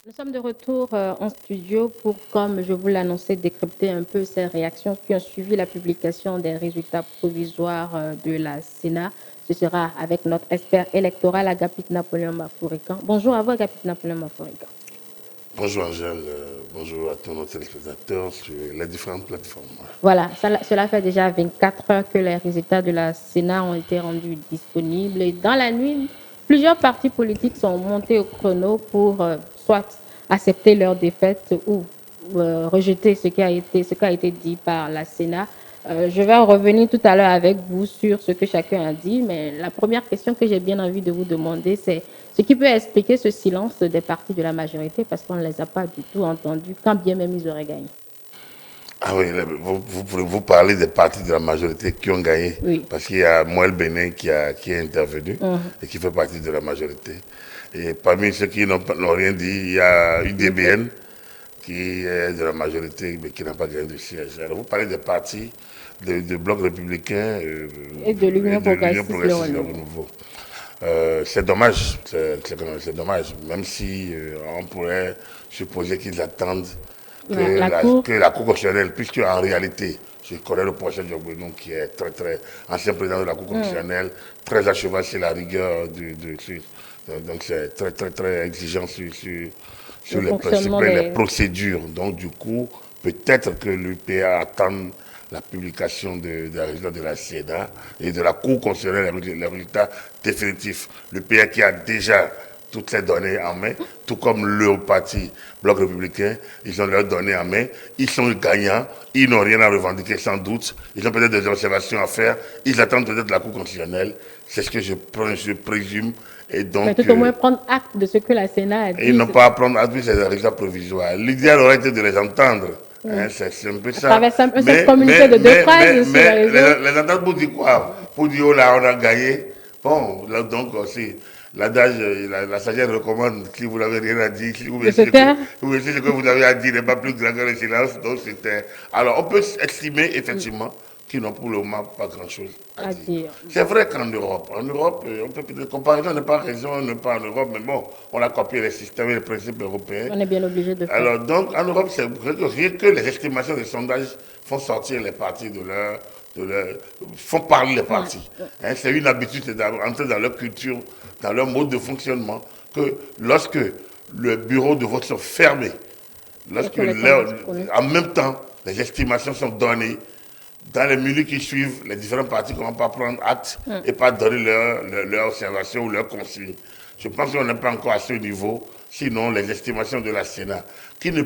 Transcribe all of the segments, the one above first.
Nous sommes de retour en studio pour, comme je vous l'annonçais, décrypter un peu ces réactions qui ont suivi la publication des résultats provisoires de la Sénat. Ce sera avec notre expert électoral, Agapit Napoléon Mafourican. Bonjour à vous, Agapit Napoléon Mafourican. Bonjour Angèle, bonjour à tous nos téléspectateurs sur les différentes plateformes. Voilà, cela fait déjà 24 heures que les résultats de la Sénat ont été rendus disponibles. Et dans la nuit, plusieurs partis politiques sont montés au chrono pour soit accepter leur défaite ou rejeter ce qui a été dit par la Sénat. Je vais en revenir tout à l'heure avec vous sur ce que chacun a dit, mais la première question que j'ai bien envie de vous demander, c'est ce qui peut expliquer ce silence des partis de la majorité, parce qu'on ne les a pas du tout entendus, quand bien même ils auraient gagné. Ah oui, vous parlez des partis de la majorité qui ont gagné, Oui. parce qu'il y a Moël Bénin qui est intervenu Mhm. et qui fait partie de la majorité. Et parmi ceux qui n'ont rien dit, il y a UDBN qui est de la majorité mais qui n'a pas gagné de siège. Alors vous parlez des partis de Bloc républicain Et de et l'Union de l'Union progressiste, le progressiste de renouveau. renouveau. C'est dommage, c'est dommage, même si on pourrait supposer qu'ils attendent La Cour, que la Cour constitutionnelle, puisque en réalité, je connais le professeur Diogbenou qui est très ancien président de la Cour constitutionnelle, très à cheval sur la rigueur donc c'est très exigeant le sur les fonctionnement principes et les des... procédures. Donc du coup, peut-être que l'UPA attend la publication des résultats de la Sénat et de la Cour constitutionnelle, les résultats définitifs. L'UPA qui a déjà toutes ces données en main, tout comme le parti Bloc républicain, ils ont leurs données en main, ils sont gagnants, ils n'ont rien à revendiquer sans doute, ils ont peut-être des observations à faire, ils attendent peut-être la Cour constitutionnelle, c'est ce que je présume, et Mais donc tout au moins prendre acte de ce que la Sénat a ils dit n'ont pas à prendre à plus ces résultats provisoires. L'idéal aurait été de les entendre. Hein, c'est un peu à ça. travers un seul communiqué de deux phrases sur les Mais réseaux. les entendre pour dire quoi? Pour dire, oh là, on a gagné. Bon, là, donc aussi, l'adage, la sagesse recommande, si vous n'avez rien à dire, si vous De se pensez que, taire. si ce que vous avez à dire n'est pas plus grand que le silence, donc c'était... Alors, on peut estimer, effectivement, qui n'ont pour le moment pas grand-chose à À dire. dire. C'est vrai qu'en Europe, on peut peut-être, comparaison n'est pas raison, on n'est pas en Europe, mais bon, on a copié les systèmes et les principes européens. On est bien obligé de faire. Alors donc, en Europe, c'est vrai que rien que les estimations des sondages font sortir les partis font parler les partis. Hein, c'est une habitude, c'est d'entrer dans leur culture, dans leur mode de fonctionnement, que lorsque le bureau de vote sont fermés, Et lorsque que les sondages connus. en même temps, les estimations sont données, dans les minutes qui suivent, les différents partis ne vont pas prendre acte et pas donner leur observation ou leur consigne. Je pense qu'on n'est pas encore à ce niveau, sinon les estimations de la Sénat, qui ne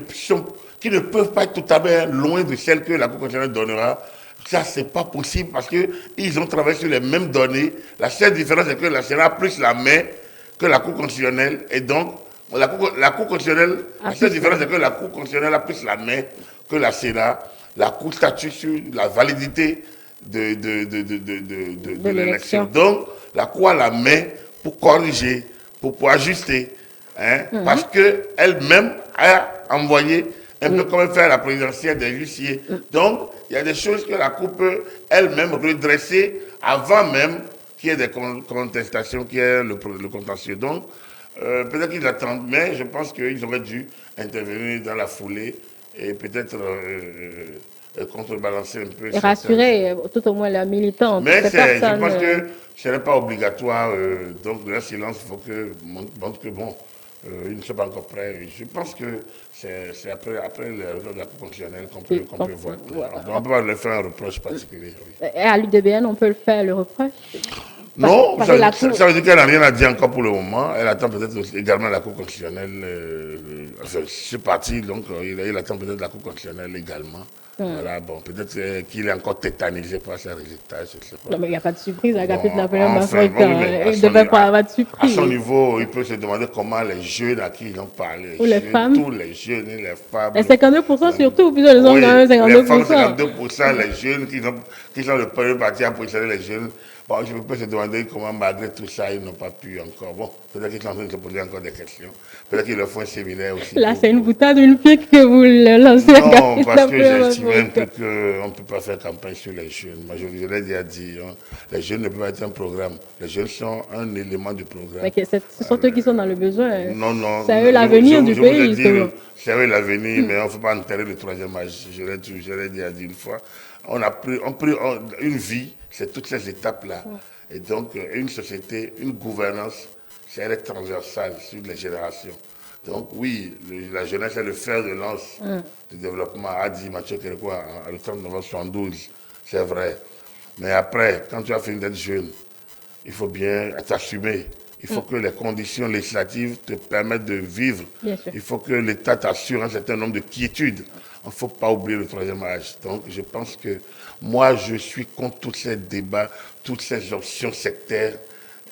peuvent pas être tout à fait loin de celles que la Cour constitutionnelle donnera, ça, c'est pas possible parce qu'ils ont travaillé sur les mêmes données. La seule différence, c'est que la Sénat a plus la main que la Cour constitutionnelle. Et donc, la Cour constitutionnelle, la seule différence, c'est que la Cour constitutionnelle a plus la main que la Sénat. La Cour statue sur la validité de l'élection. l'élection. Donc, la Cour a la main pour corriger, pour ajuster. Hein, parce qu'elle-même a envoyé un peu comme elle fait à la présidentielle des huissiers. Donc, il y a des choses que la Cour peut elle-même redresser avant même qu'il y ait des contestations, qu'il y ait le contentieux. Donc, peut-être qu'ils attendent, mais je pense qu'ils auraient dû intervenir dans la foulée et peut-être contrebalancer un peu Et certaines... rassurer tout au moins leurs militants, toutes Mais ces je personnes. pense que ce n'est pas obligatoire, donc le silence, il faut que montre que bon, ils ne sont pas encore prêts. Je pense que c'est après le résultat de la Cour constitutionnelle qu'on peut voir. Voilà. On ne peut pas leur faire un reproche particulier. Oui. Et à l'UDBN, on peut le faire, le reproche. Non, Parce que la Cour, ça veut dire qu'elle n'a rien à dire encore pour le moment. Elle attend peut-être également la Cour constitutionnelle. Enfin, ce parti, donc, il attend peut-être la Cour constitutionnelle également. Voilà, bon, peut-être qu'il est encore tétanisé par ses résultats, je ne sais pas. non, mais il n'y a pas de surprise. Agapit Bon, Napoléon enfin, Mafourican, bon, mais il ne devait pas avoir de à son surprise. niveau, il peut se demander comment les jeunes à qui ils ont parlé, Ou les jeunes, femmes. tous les jeunes et les femmes. Et 52% surtout, puisque les hommes Oui, quand même les femmes, 52%. 52%, les jeunes qui sont le premier parti à positionner les jeunes. Bon, je peux se demander comment, malgré tout ça, ils n'ont pas pu encore. Bon, peut-être qu'ils sont en train de se poser encore des questions. Peut-être qu'ils leur font un séminaire aussi. Là, c'est une boutade, une pique que vous le lancez à Non, Gapit parce que Napoléon j'estime un peu Bafouika. qu'on ne peut pas faire campagne sur les jeunes. Moi, je l'ai déjà dit, hein, les jeunes ne peuvent pas être un programme. Les jeunes sont un élément du programme. Mais ce sont eux qui sont dans le besoin. Non, non, C'est eux l'avenir du je vous ai pays, dit, justement. c'est eux l'avenir, mais on ne faut pas enterrer le troisième âge. Je l'ai déjà dit une fois. Une vie, c'est toutes ces étapes-là. Et donc, une société, une gouvernance, elle est transversale sur les générations. Donc, oui, la jeunesse est le fer de lance du développement, a dit Mathieu Kérékoua le 30 novembre 72. C'est vrai. Mais après, quand tu as fini d'être jeune, il faut bien t'assumer. Il faut que les conditions législatives te permettent de vivre. Bien sûr. Il faut que l'État t'assure un certain nombre de quiétudes. Il ne faut pas oublier le troisième âge. Donc, je pense que moi, je suis contre tous ces débats, toutes ces options sectaires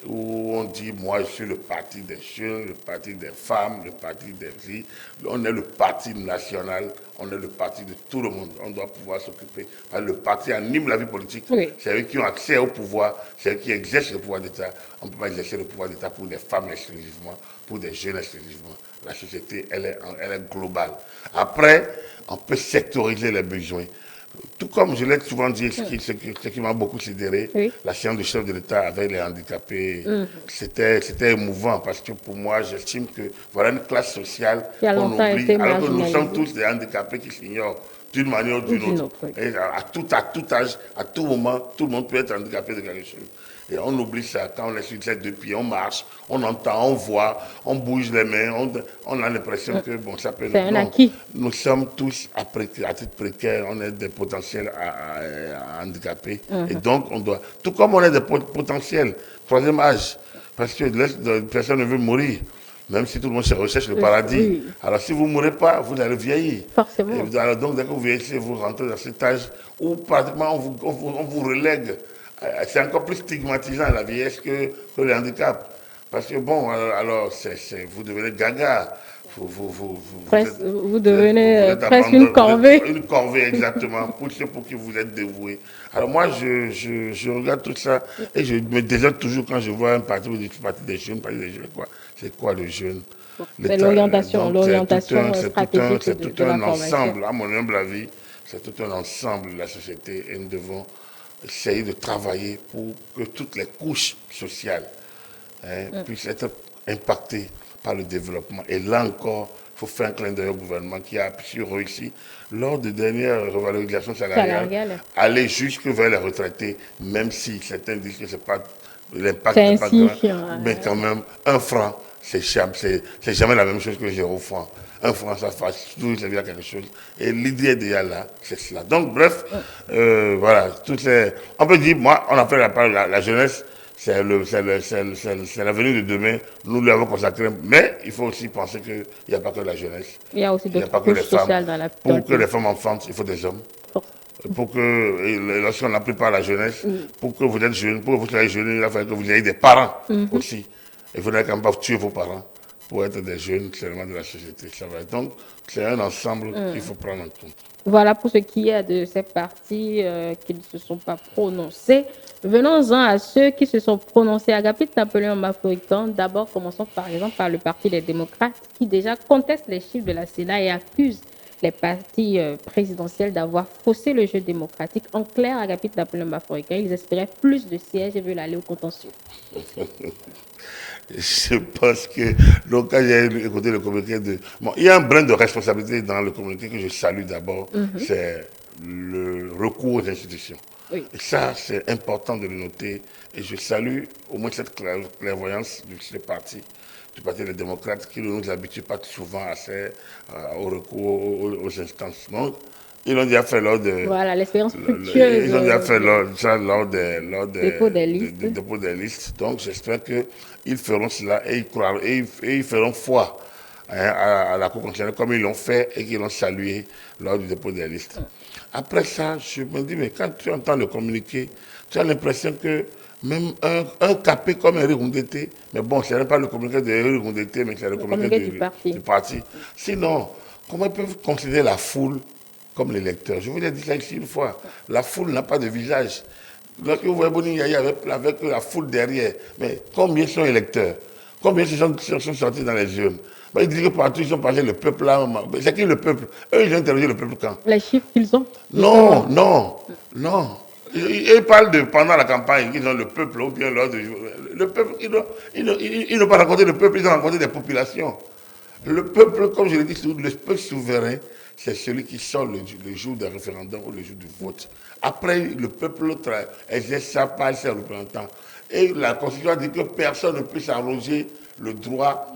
où on dit, moi, je suis le parti des jeunes, le parti des femmes, le parti des filles. On est le parti national, on est le parti de tout le monde. On doit pouvoir s'occuper. Le parti anime la vie politique. Oui. C'est eux qui ont accès au pouvoir, c'est eux qui exercent le pouvoir d'État. On ne peut pas exercer le pouvoir d'État pour des femmes exclusivement, pour des jeunes exclusivement. La société, elle est globale. Après, on peut sectoriser les besoins. Tout comme je l'ai souvent dit, ce qui m'a beaucoup sidéré, Oui. la séance du chef de l'État avec les handicapés, c'était émouvant parce que pour moi, j'estime que voilà une classe sociale Qui a qu'on longtemps oublie, été alors que nous sommes marginalisée. tous des handicapés qui s'ignorent d'une manière ou d'une D'une autre. autre, oui. Et à tout âge, à tout moment, tout le monde peut être handicapé de quelque chose. Et on oublie ça quand on est sur ces deux pieds, on marche, on entend, on voit, on bouge les mains, on a l'impression que bon, ça peut... C'est un Non, acquis. nous sommes tous à titre précaire, on est des potentiels à handicapés. Et donc, on doit... Tout comme on est des potentiels, troisième âge, parce que personne ne veut mourir. Même si tout le monde se recherche le paradis. Oui. Alors, si vous ne mourrez pas, vous allez vieillir. Forcément. Et alors, donc, dès que vous vieillissez, vous rentrez dans cet âge où pratiquement on vous relègue. C'est encore plus stigmatisant la vieillesse que le handicap. Parce que bon, alors, vous devenez gaga. Vous devenez êtes presque une corvée. Une corvée, exactement, pour ceux pour qui vous êtes dévoué. Alors moi, je regarde tout ça et je me désole toujours quand je vois un parti des jeunes, quoi. C'est quoi le jeune? C'est l'orientation, Donc, l'orientation stratégique c'est de tout la un formation. ensemble, à mon humble avis, c'est tout un ensemble de la société et nous devons essayer de travailler pour que toutes les couches sociales puissent être impactées par le développement. Et là encore, il faut faire un clin d'œil au gouvernement qui a réussi, lors de dernières revalorisations salariales, aller jusque vers les retraités, même si certains disent que l'impact n'est pas grand, mais quand même, 1 franc, c'est jamais la même chose que 0 franc. 1 franc, ça fasse toujours servir à quelque chose. Et l'idée déjà là, c'est cela. Donc, bref, voilà, on peut dire, moi, on appelle la jeunesse, c'est l'avenir de demain, nous lui avons consacré, mais il faut aussi penser qu'il n'y a pas que la jeunesse. Il y a aussi Il n'y a d'autres pas que les couches femmes. sociales dans la Pour que les femmes enfantent, il faut des hommes. Pour que, lorsqu'on n'appuie pas la jeunesse, pour que vous êtes jeune, pour que vous soyez jeune, il va falloir que vous ayez des parents aussi. Et vous n'allez quand même pas tuer vos parents pour être des jeunes clairement de la société. Ça va. Donc, c'est un ensemble qu'il faut prendre en compte. Voilà pour ce qui est de ces partis qui ne se sont pas prononcés. Venons-en à ceux qui se sont prononcés. Agapit Napoléon Bafouika. D'abord, commençons par exemple par le Parti des démocrates qui déjà conteste les chiffres de la Sénat et accuse les partis présidentiels d'avoir faussé le jeu démocratique. En clair, Agapit Napoléon Bafouika, ils espéraient plus de sièges et veulent aller au contentieux. Je pense que, donc, quand j'ai écouté le communiqué Bon, il y a un brin de responsabilité dans le communiqué que je salue d'abord, c'est le recours aux institutions. Oui. Et ça, c'est important de le noter. Et je salue au moins cette clairvoyance de ce parti, du Parti des démocrates, qui ne nous habitue pas souvent au recours aux instances. Donc, ils l'ont déjà fait lors de... Voilà, l'expérience fructueuse. Ils ont déjà fait lors des dépôt des listes. dépôt des listes. Donc, j'espère qu'ils feront cela et ils feront foi à la Cour constitutionnelle comme ils l'ont fait et qu'ils l'ont salué lors du dépôt des listes. Après ça, je me dis, mais quand tu entends le communiqué, tu as l'impression que même un capé comme Eric Ngoundete, mais bon, ce n'est pas le communiqué de Eric Ngoundete, mais c'est le communiqué du parti. Sinon, comment ils peuvent considérer la foule comme l'électeur? Je vous l'ai dit ça ici une fois, la foule n'a pas de visage. Lorsque vous voyez Boni Yaya avec la foule derrière, mais combien sont électeurs? Combien sont sortis dans les urnes? Ils disent que partout, ils sont passés le peuple là. C'est qui le peuple? Eux, ils ont interrogé le peuple quand? Les chiffres qu'ils ont. Non, non, non. Ils parlent de pendant la campagne, ils ont le peuple, ou bien lors de. Le peuple, ils n'ont pas rencontré le peuple, ils ont rencontré des populations. Le peuple, comme je l'ai dit, le peuple souverain, c'est celui qui sort le jour du référendum ou le jour du vote. Après, le peuple exerce sa part, ses représentants. Et la Constitution dit que personne ne peut s'arroger le droit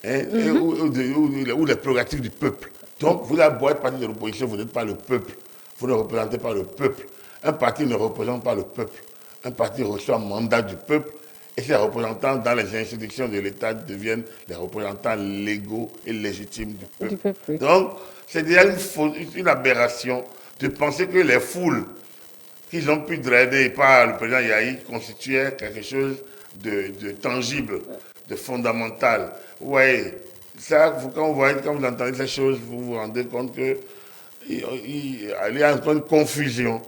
ou les prérogatives du peuple. Donc, vous avez beau être parti de l'opposition, vous n'êtes pas le peuple. Vous ne représentez pas le peuple. Un parti ne représente pas le peuple. Un parti reçoit un mandat du peuple et ses représentants dans les institutions de l'État deviennent les représentants légaux et légitimes du peuple. Donc, c'est déjà une aberration de penser que les foules qu'ils ont pu drainer par le président Yahi constituaient quelque chose de tangible, de fondamental. Vous voyez, ça, quand vous entendez ces choses, vous vous rendez compte qu'il y a une confusion.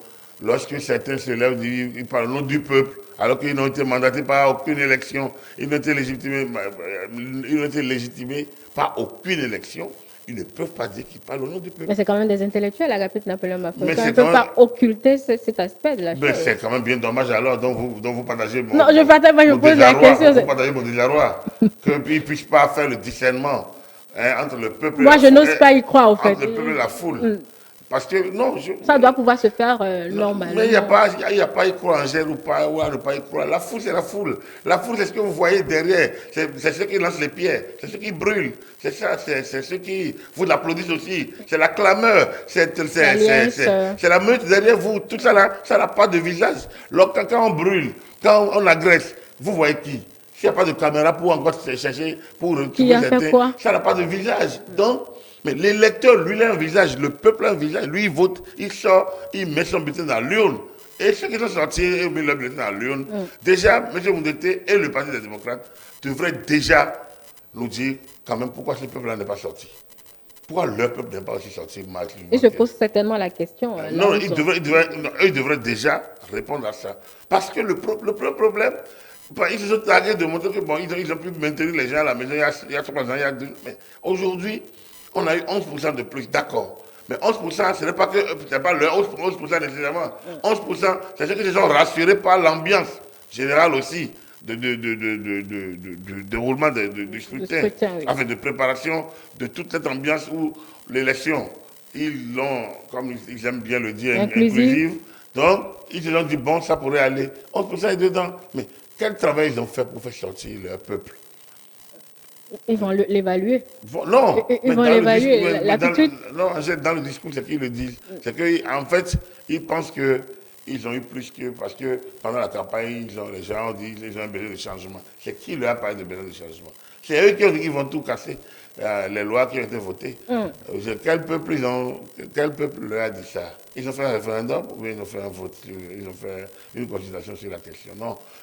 Lorsque certains se lèvent, ils parlent au nom du peuple, alors qu'ils n'ont été mandatés par aucune élection, ils n'ont été légitimés par aucune élection, ils ne peuvent pas dire qu'ils parlent au nom du peuple. Mais c'est quand même des intellectuels, Agapit Napoléon Mafoika. On ne peut pas occulter cet aspect de la chose. Mais c'est quand même bien dommage alors, dont vous partagez mon Non, je partage, moi je pose la question. Vous partagez mon désarroi, qu'ils ne puissent pas faire le discernement entre le peuple moi, je n'ose pas y croire, en fait. Entre le peuple et la foule. Parce que, non, ça doit pouvoir se faire normalement. Mais il n'y a pas à y croire en gel ou à ne pas y croire. La foule, c'est la foule. La foule, c'est ce que vous voyez derrière. C'est ceux qui lancent les pierres. C'est ceux qui brûlent. C'est ça. C'est ceux qui vous applaudissent aussi. C'est la clameur. C'est la meute derrière vous. Tout ça là, ça n'a pas de visage. Quand on brûle, quand on agresse, vous voyez qui? S'il n'y a pas de caméra pour encore chercher, pour retrouver certains, ça n'a pas de visage. Donc, mais l'électeur, lui, il a un visage, le peuple a un visage, lui, il vote, il sort, il met son bulletin dans l'urne. Et ceux qui sont sortis et mis leur bulletin dans l'urne, déjà, M. Moundete et le Parti des démocrates devraient déjà nous dire quand même pourquoi ce peuple-là n'est pas sorti. Pourquoi leur peuple n'est pas aussi sorti? Et je pose certainement la question. Non, ils devraient déjà répondre à ça. Parce que le problème, ils se sont targués de montrer que bon, ils ont pu maintenir les gens à la maison il y a 3 ans, il y a 2 ans. Mais aujourd'hui, on a eu 11% de plus, d'accord. Mais 11%, ce n'est pas que c'est pas le 11% nécessairement. 11%, c'est ceux qui se sont rassurés par l'ambiance générale aussi de déroulement du scrutin, oui. Enfin, de préparation de toute cette ambiance où l'élection, ils l'ont, comme ils aiment bien le dire, inclusive. Donc, ils se sont dit, bon, ça pourrait aller. 11% est dedans. Mais quel travail ils ont fait pour faire sortir leur peuple? Ils vont l'évaluer. Non, ils vont l'évaluer. Non, dans le discours, c'est qu'ils le disent. C'est qu'en fait, ils pensent qu'ils ont eu plus que. Parce que pendant la campagne, les gens ont dit qu'ils ont un besoin de changement. C'est qui leur a parlé de besoin de changement? C'est eux qui ont dit qu'ils vont tout casser, les lois qui ont été votées. Quel peuple leur a dit ça? Ils ont fait un référendum ou bien ils ont fait un vote, ils ont fait une consultation sur la question?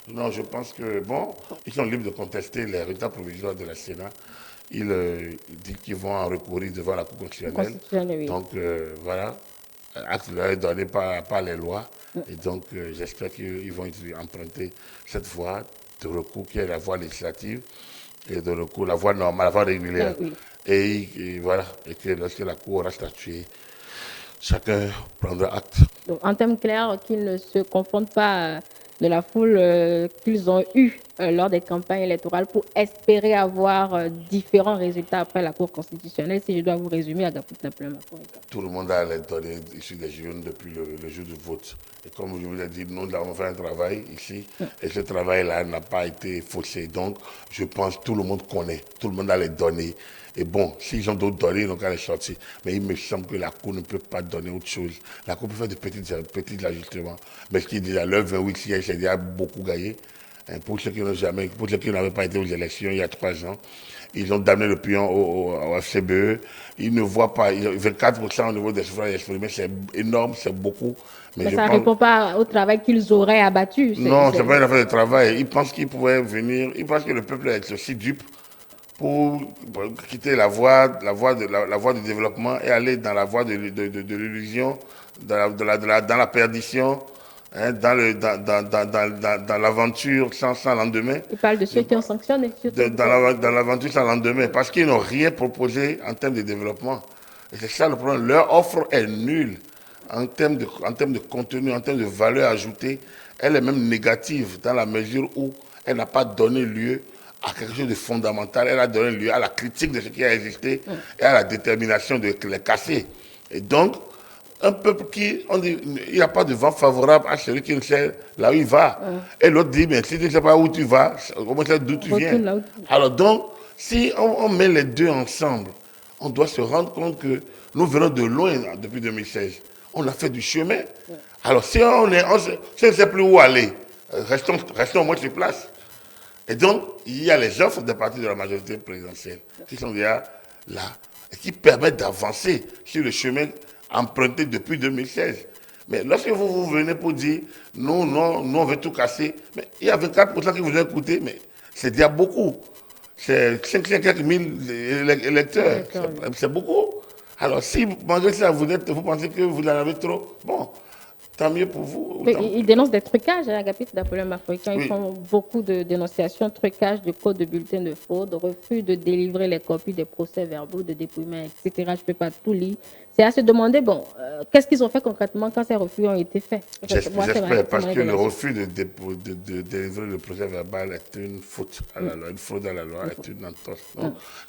Non, je pense que, bon, ils sont libres de contester les résultats provisoires de la Sénat. Ils disent qu'ils vont en recourir devant la Cour constitutionnelle. Oui. Donc, voilà, acte leur est donné par les lois. Et donc, j'espère qu'ils vont emprunter cette voie de recours qui est la voie législative et de recours, la voie normale, la voie régulière. Oui. Et voilà, et que lorsque la Cour aura statué, chacun prendra acte. Donc, en termes clairs, qu'ils ne se confondent pas de la foule qu'ils ont eue lors des campagnes électorales pour espérer avoir différents résultats après la Cour constitutionnelle. Si je dois vous résumer, Agapit Napoléon Mafoika. Tout le monde a les données issues des urnes depuis le jour du vote. Et comme je vous l'ai dit, nous avons fait un travail ici et ce travail-là n'a pas été faussé. Donc, je pense que tout le monde connaît, tout le monde a les données. Et bon, s'ils ont d'autres données, ils n'ont qu'à les sortir. Mais il me semble que la Cour ne peut pas donner autre chose. La Cour peut faire de petits ajustements. Mais ce qui est déjà l'heure 28 sièges, c'est déjà beaucoup gagné. Pour ceux qui n'avaient pas été aux élections il y a 3 ans, ils ont damné le pion au FCBE. Ils ne voient pas, 24% au niveau des suffrages exprimés, c'est énorme, c'est beaucoup. Mais ça ne répond pas au travail qu'ils auraient abattu. Non, ce n'est pas une affaire de travail. Ils pensent qu'ils pouvaient venir, ils pensent que le peuple est aussi dupe pour quitter la voie du développement et aller dans la voie de l'illusion, dans la perdition. hein, dans l'aventure sans lendemain. Il parle de ceux qui ont sanctionné. Dans l'aventure sans lendemain, parce qu'ils n'ont rien proposé en termes de développement. Et c'est ça le problème. Leur offre est nulle en termes de contenu, en termes de valeur ajoutée. Elle est même négative dans la mesure où elle n'a pas donné lieu à quelque chose de fondamental. Elle a donné lieu à la critique de ce qui a existé et à la détermination de les casser. Et donc, un peuple qui, on dit, il n'y a pas de vent favorable à celui qui ne sait là où il va. Et l'autre dit, mais si tu ne sais pas où tu vas, comment tu sais d'où tu viens. Alors donc, si on met les deux ensemble, on doit se rendre compte que nous venons de loin depuis 2016. On a fait du chemin. Alors si on ne sait plus où aller, restons au moins sur place. Et donc, il y a les offres des partis de la majorité présidentielle qui sont déjà là et qui permettent d'avancer sur le chemin emprunté depuis 2016. Mais lorsque vous venez pour dire, nous, on veut tout casser, mais il y a 24% qui vous ont écouté, mais c'est déjà beaucoup. C'est 500 quelques mille électeurs. C'est beaucoup. Alors, si malgré ça, vous pensez que vous en avez trop, bon, tant mieux pour vous. Mais ils dénoncent des trucages à Agapit d'Apollon Africain. Ils font beaucoup de dénonciations, trucages de codes de bulletins de fraude, refus de délivrer les copies des procès-verbaux, de dépouillement, etc. Je ne peux pas tout lire. C'est à se demander, bon, qu'est-ce qu'ils ont fait concrètement quand ces refus ont été faits? J'espère, parce que le refus de délivrer le procès-verbal est une faute à la loi, une fraude à la loi, est une entorse.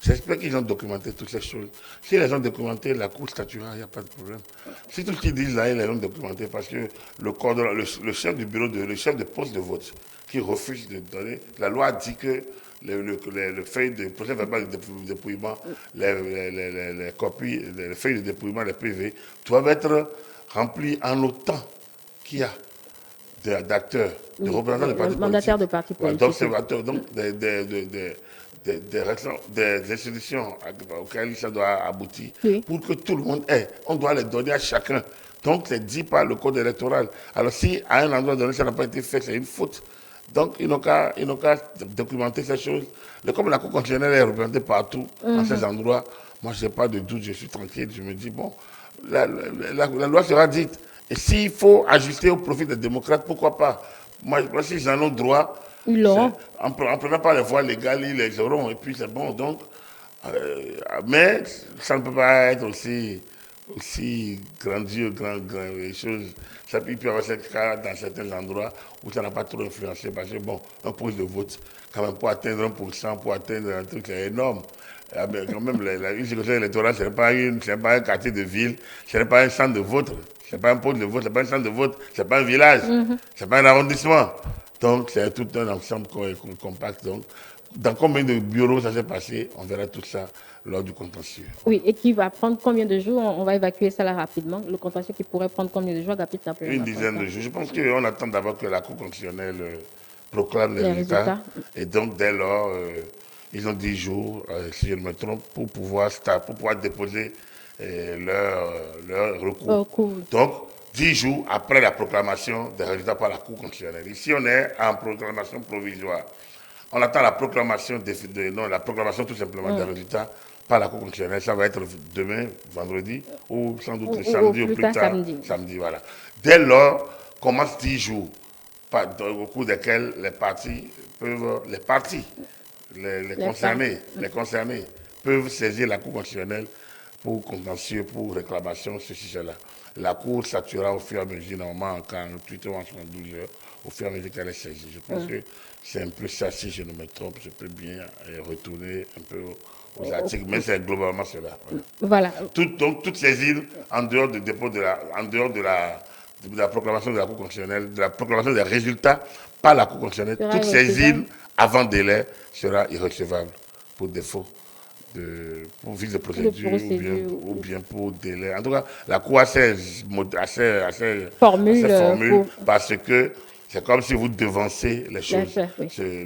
J'espère qu'ils ont documenté toutes ces choses. Si les ont documenté, la Cour statuera, il n'y a pas de problème. Si tout ce qu'ils disent là, ils les ont documenté, parce que le chef du bureau, le chef de poste de vote, qui refuse de donner, la loi dit que le feuille de procès verbal de dépouillement, les copies, les feuilles de dépouillement, les PV, doivent être remplis en autant qu'il y a d'acteurs, de représentants de partis mandataires de partis politiques. Donc, des institutions auxquelles ça doit aboutir, pour que tout le monde ait. On doit les donner à chacun. Donc, c'est dit par le code électoral. Alors, si à un endroit donné, ça n'a pas été fait, c'est une faute. Donc, ils n'ont qu'à documenter ces choses. Comme la Cour constitutionnelle est représentée partout, dans ces endroits, moi, je n'ai pas de doute, je suis tranquille. Je me dis, bon, la loi sera dite. Et s'il faut ajuster au profit des démocrates, pourquoi pas? Moi, si ils en ont droit, en prenant pas les voies légales, ils les auront. Et puis, c'est bon. Donc, mais ça ne peut pas être aussi grandiose, les choses. Ça peut y avoir cette cas dans certains endroits où ça n'a pas trop influencé. Parce que, bon, un poste de vote, quand même, pour atteindre 1%, pour atteindre un truc, c'est énorme. Quand même, une sécurité électorale, ce n'est pas un quartier de ville, ce n'est pas un centre de vote, ce n'est pas un poste de vote, ce n'est pas un centre de vote, ce n'est pas un village, ce n'est pas un arrondissement. Donc, c'est tout un ensemble compact. Donc, dans combien de bureaux ça s'est passé, on verra tout ça lors du contentieux. Oui, et qui va prendre combien de jours? On va évacuer ça là rapidement. Le contentieux qui pourrait prendre combien de jours? Une dizaine de jours. Je pense qu'on attend d'abord que la Cour constitutionnelle proclame les résultats. Et donc, dès lors, ils ont 10 jours, si je ne me trompe, pour pouvoir déposer leur recours. Donc, 10 jours après la proclamation des résultats par la Cour constitutionnelle. Ici, on est en proclamation provisoire. On attend la proclamation, la proclamation tout simplement des résultats par la Cour constitutionnelle. Ça va être demain, vendredi, ou sans doute le samedi, ou plus tard, samedi. Voilà. Dès lors, commence 10 jours, au cours desquels les concernés peuvent saisir la Cour constitutionnelle pour contentieux, pour réclamation, ceci, cela. La Cour statuera au fur et à mesure, normalement en 48 heures, en 72 heures, au fur et à mesure qu'elle est saisie. Je pense que c'est un peu ça, si je ne me trompe, je peux bien retourner un peu aux articles, mais c'est globalement cela. Voilà. Donc, toutes ces îles, en dehors du dépôt de la proclamation de la Cour constitutionnelle, de la proclamation des résultats par la Cour constitutionnelle, toutes ces îles, avant délai, sera irrecevable pour défaut. Pour vice de procédure ou bien pour délai. En tout cas, la Cour a ses formules parce que c'est comme si vous devancez les choses.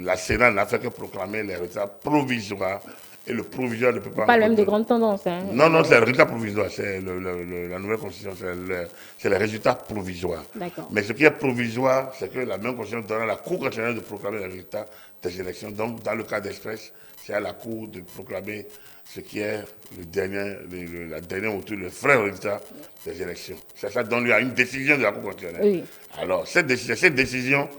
La Sénat n'a fait que proclamer les résultats provisoires et le provisoire ne peut pas Pas le encore même de donner. grandes tendances. Hein. Non, non, c'est le résultat provisoire. C'est la nouvelle constitution, c'est le résultat provisoire. D'accord. Mais ce qui est provisoire, c'est que la même constitution donne à la Cour constitutionnelle de proclamer les résultats des élections. Donc, dans le cas d'espèce, c'est à la Cour de proclamer ce qui est la dernière rupture, le vrai résultat des élections. Ça donne lieu à une décision de la Cour constitutionnelle. Oui. Alors, cette décision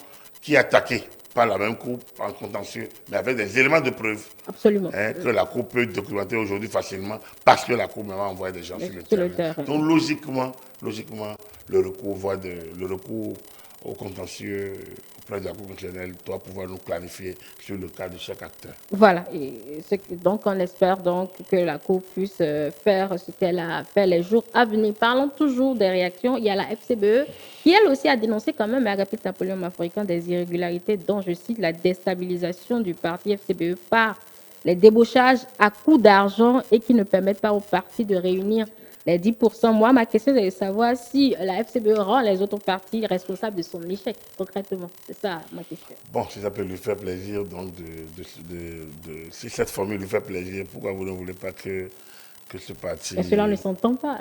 qui est attaquée par la même Cour en contentieux, mais avec des éléments de preuve Absolument. que la Cour peut documenter aujourd'hui facilement parce que la Cour même a envoyé des gens sur le terrain. Donc, logiquement, le recours au contentieux auprès de la Cour constitutionnelle doit pouvoir nous clarifier sur le cas de chaque acteur. Voilà. Donc, on espère donc que la Cour puisse faire ce qu'elle a fait les jours à venir. Parlons toujours des réactions. Il y a la FCBE qui, elle aussi, a dénoncé quand même, Agapit Napoléon Mafricain, des irrégularités dont, je cite, la déstabilisation du parti FCBE par les débauchages à coût d'argent et qui ne permettent pas au parti de réunir les 10%. Moi, ma question est de savoir si la FCBE rend les autres partis responsables de son échec, concrètement. C'est ça ma question. Bon, si ça peut lui faire plaisir, donc si cette formule lui fait plaisir, pourquoi vous ne voulez pas que ce parti... Et cela ne s'entend pas.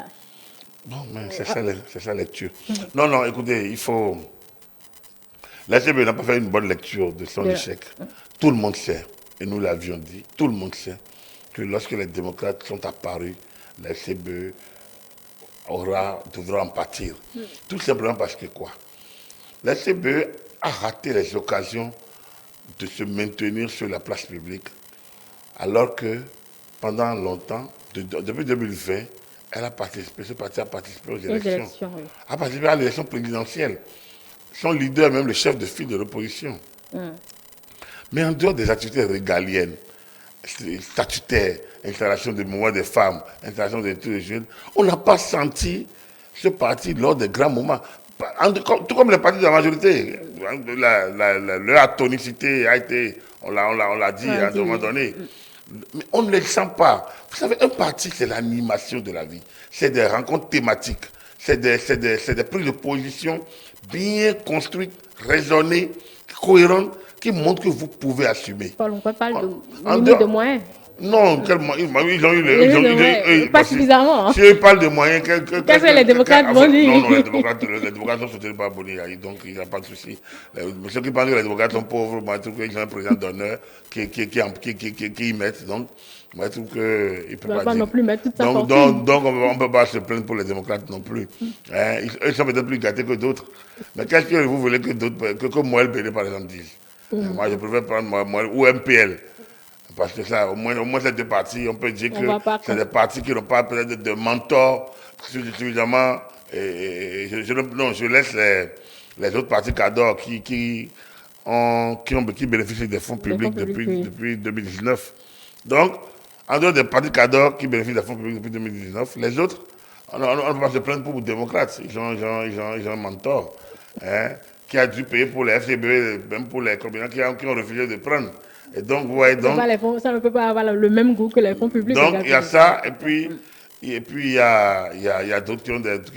Bon, mais c'est sa lecture. Non, non, écoutez, il faut... La FCBE n'a pas fait une bonne lecture de son échec. Tout le monde sait, et nous l'avions dit, tout le monde sait que lorsque les démocrates sont apparus, la FCBE devra en pâtir. Tout simplement parce que quoi? La FCBE a raté les occasions de se maintenir sur la place publique, alors que pendant longtemps, depuis 2020, ce parti a participé aux élections. Oui. A participé à l'élection présidentielle. Son leader, même le chef de file de l'opposition. Mais en dehors des activités régaliennes, statutaires, installation des moments des femmes, installation des tous les jeunes, on n'a pas senti ce parti lors des grands moments. Tout comme les partis de la majorité, leur atonicité a été, on l'a dit à un moment donné, mais on ne les sent pas. Vous savez, un parti, c'est l'animation de la vie, c'est des rencontres thématiques, c'est des prises de position bien construites, raisonnées, cohérentes, qui montrent que vous pouvez assumer. On parle de limite de moyens. Non, ils ont eu pas suffisamment. Si ils parlent de moyens, qu'est-ce que les démocrates vont dire? Non, les démocrates sont soutenus par Boni, donc il n'y a pas de souci. Ceux qui pensent que les démocrates sont pauvres, moi, je trouve qu'ils ont un président d'honneur qui y mettent. Donc, moi, je trouve qu'ils ne peuvent pas non plus mettre toute sa donc, fortune. donc, on ne peut pas se plaindre pour les démocrates non plus. Hein, ils sont peut-être plus gâtés que d'autres. Mais qu'est-ce que vous voulez que Moël PD, par exemple, dise? Moi, je préfère prendre Moël ou MPL. Parce que ça, au moins ces deux partis, on peut dire que c'est des partis qui n'ont pas peut-être de mentors suffisamment. Je laisse les autres partis cadors qui bénéficient des fonds publics depuis 2019. Donc, en dehors des partis cadors qui bénéficient des fonds publics depuis 2019, les autres, on ne peut pas se plaindre pour les démocrates. Ils ont un mentor qui a dû payer pour les FCBE, même pour les combinants qui ont refusé de prendre. Et donc, vous voyez, ça ne peut pas avoir le même goût que les fonds publics. Donc, il y a ça, et puis il y a d'autres qui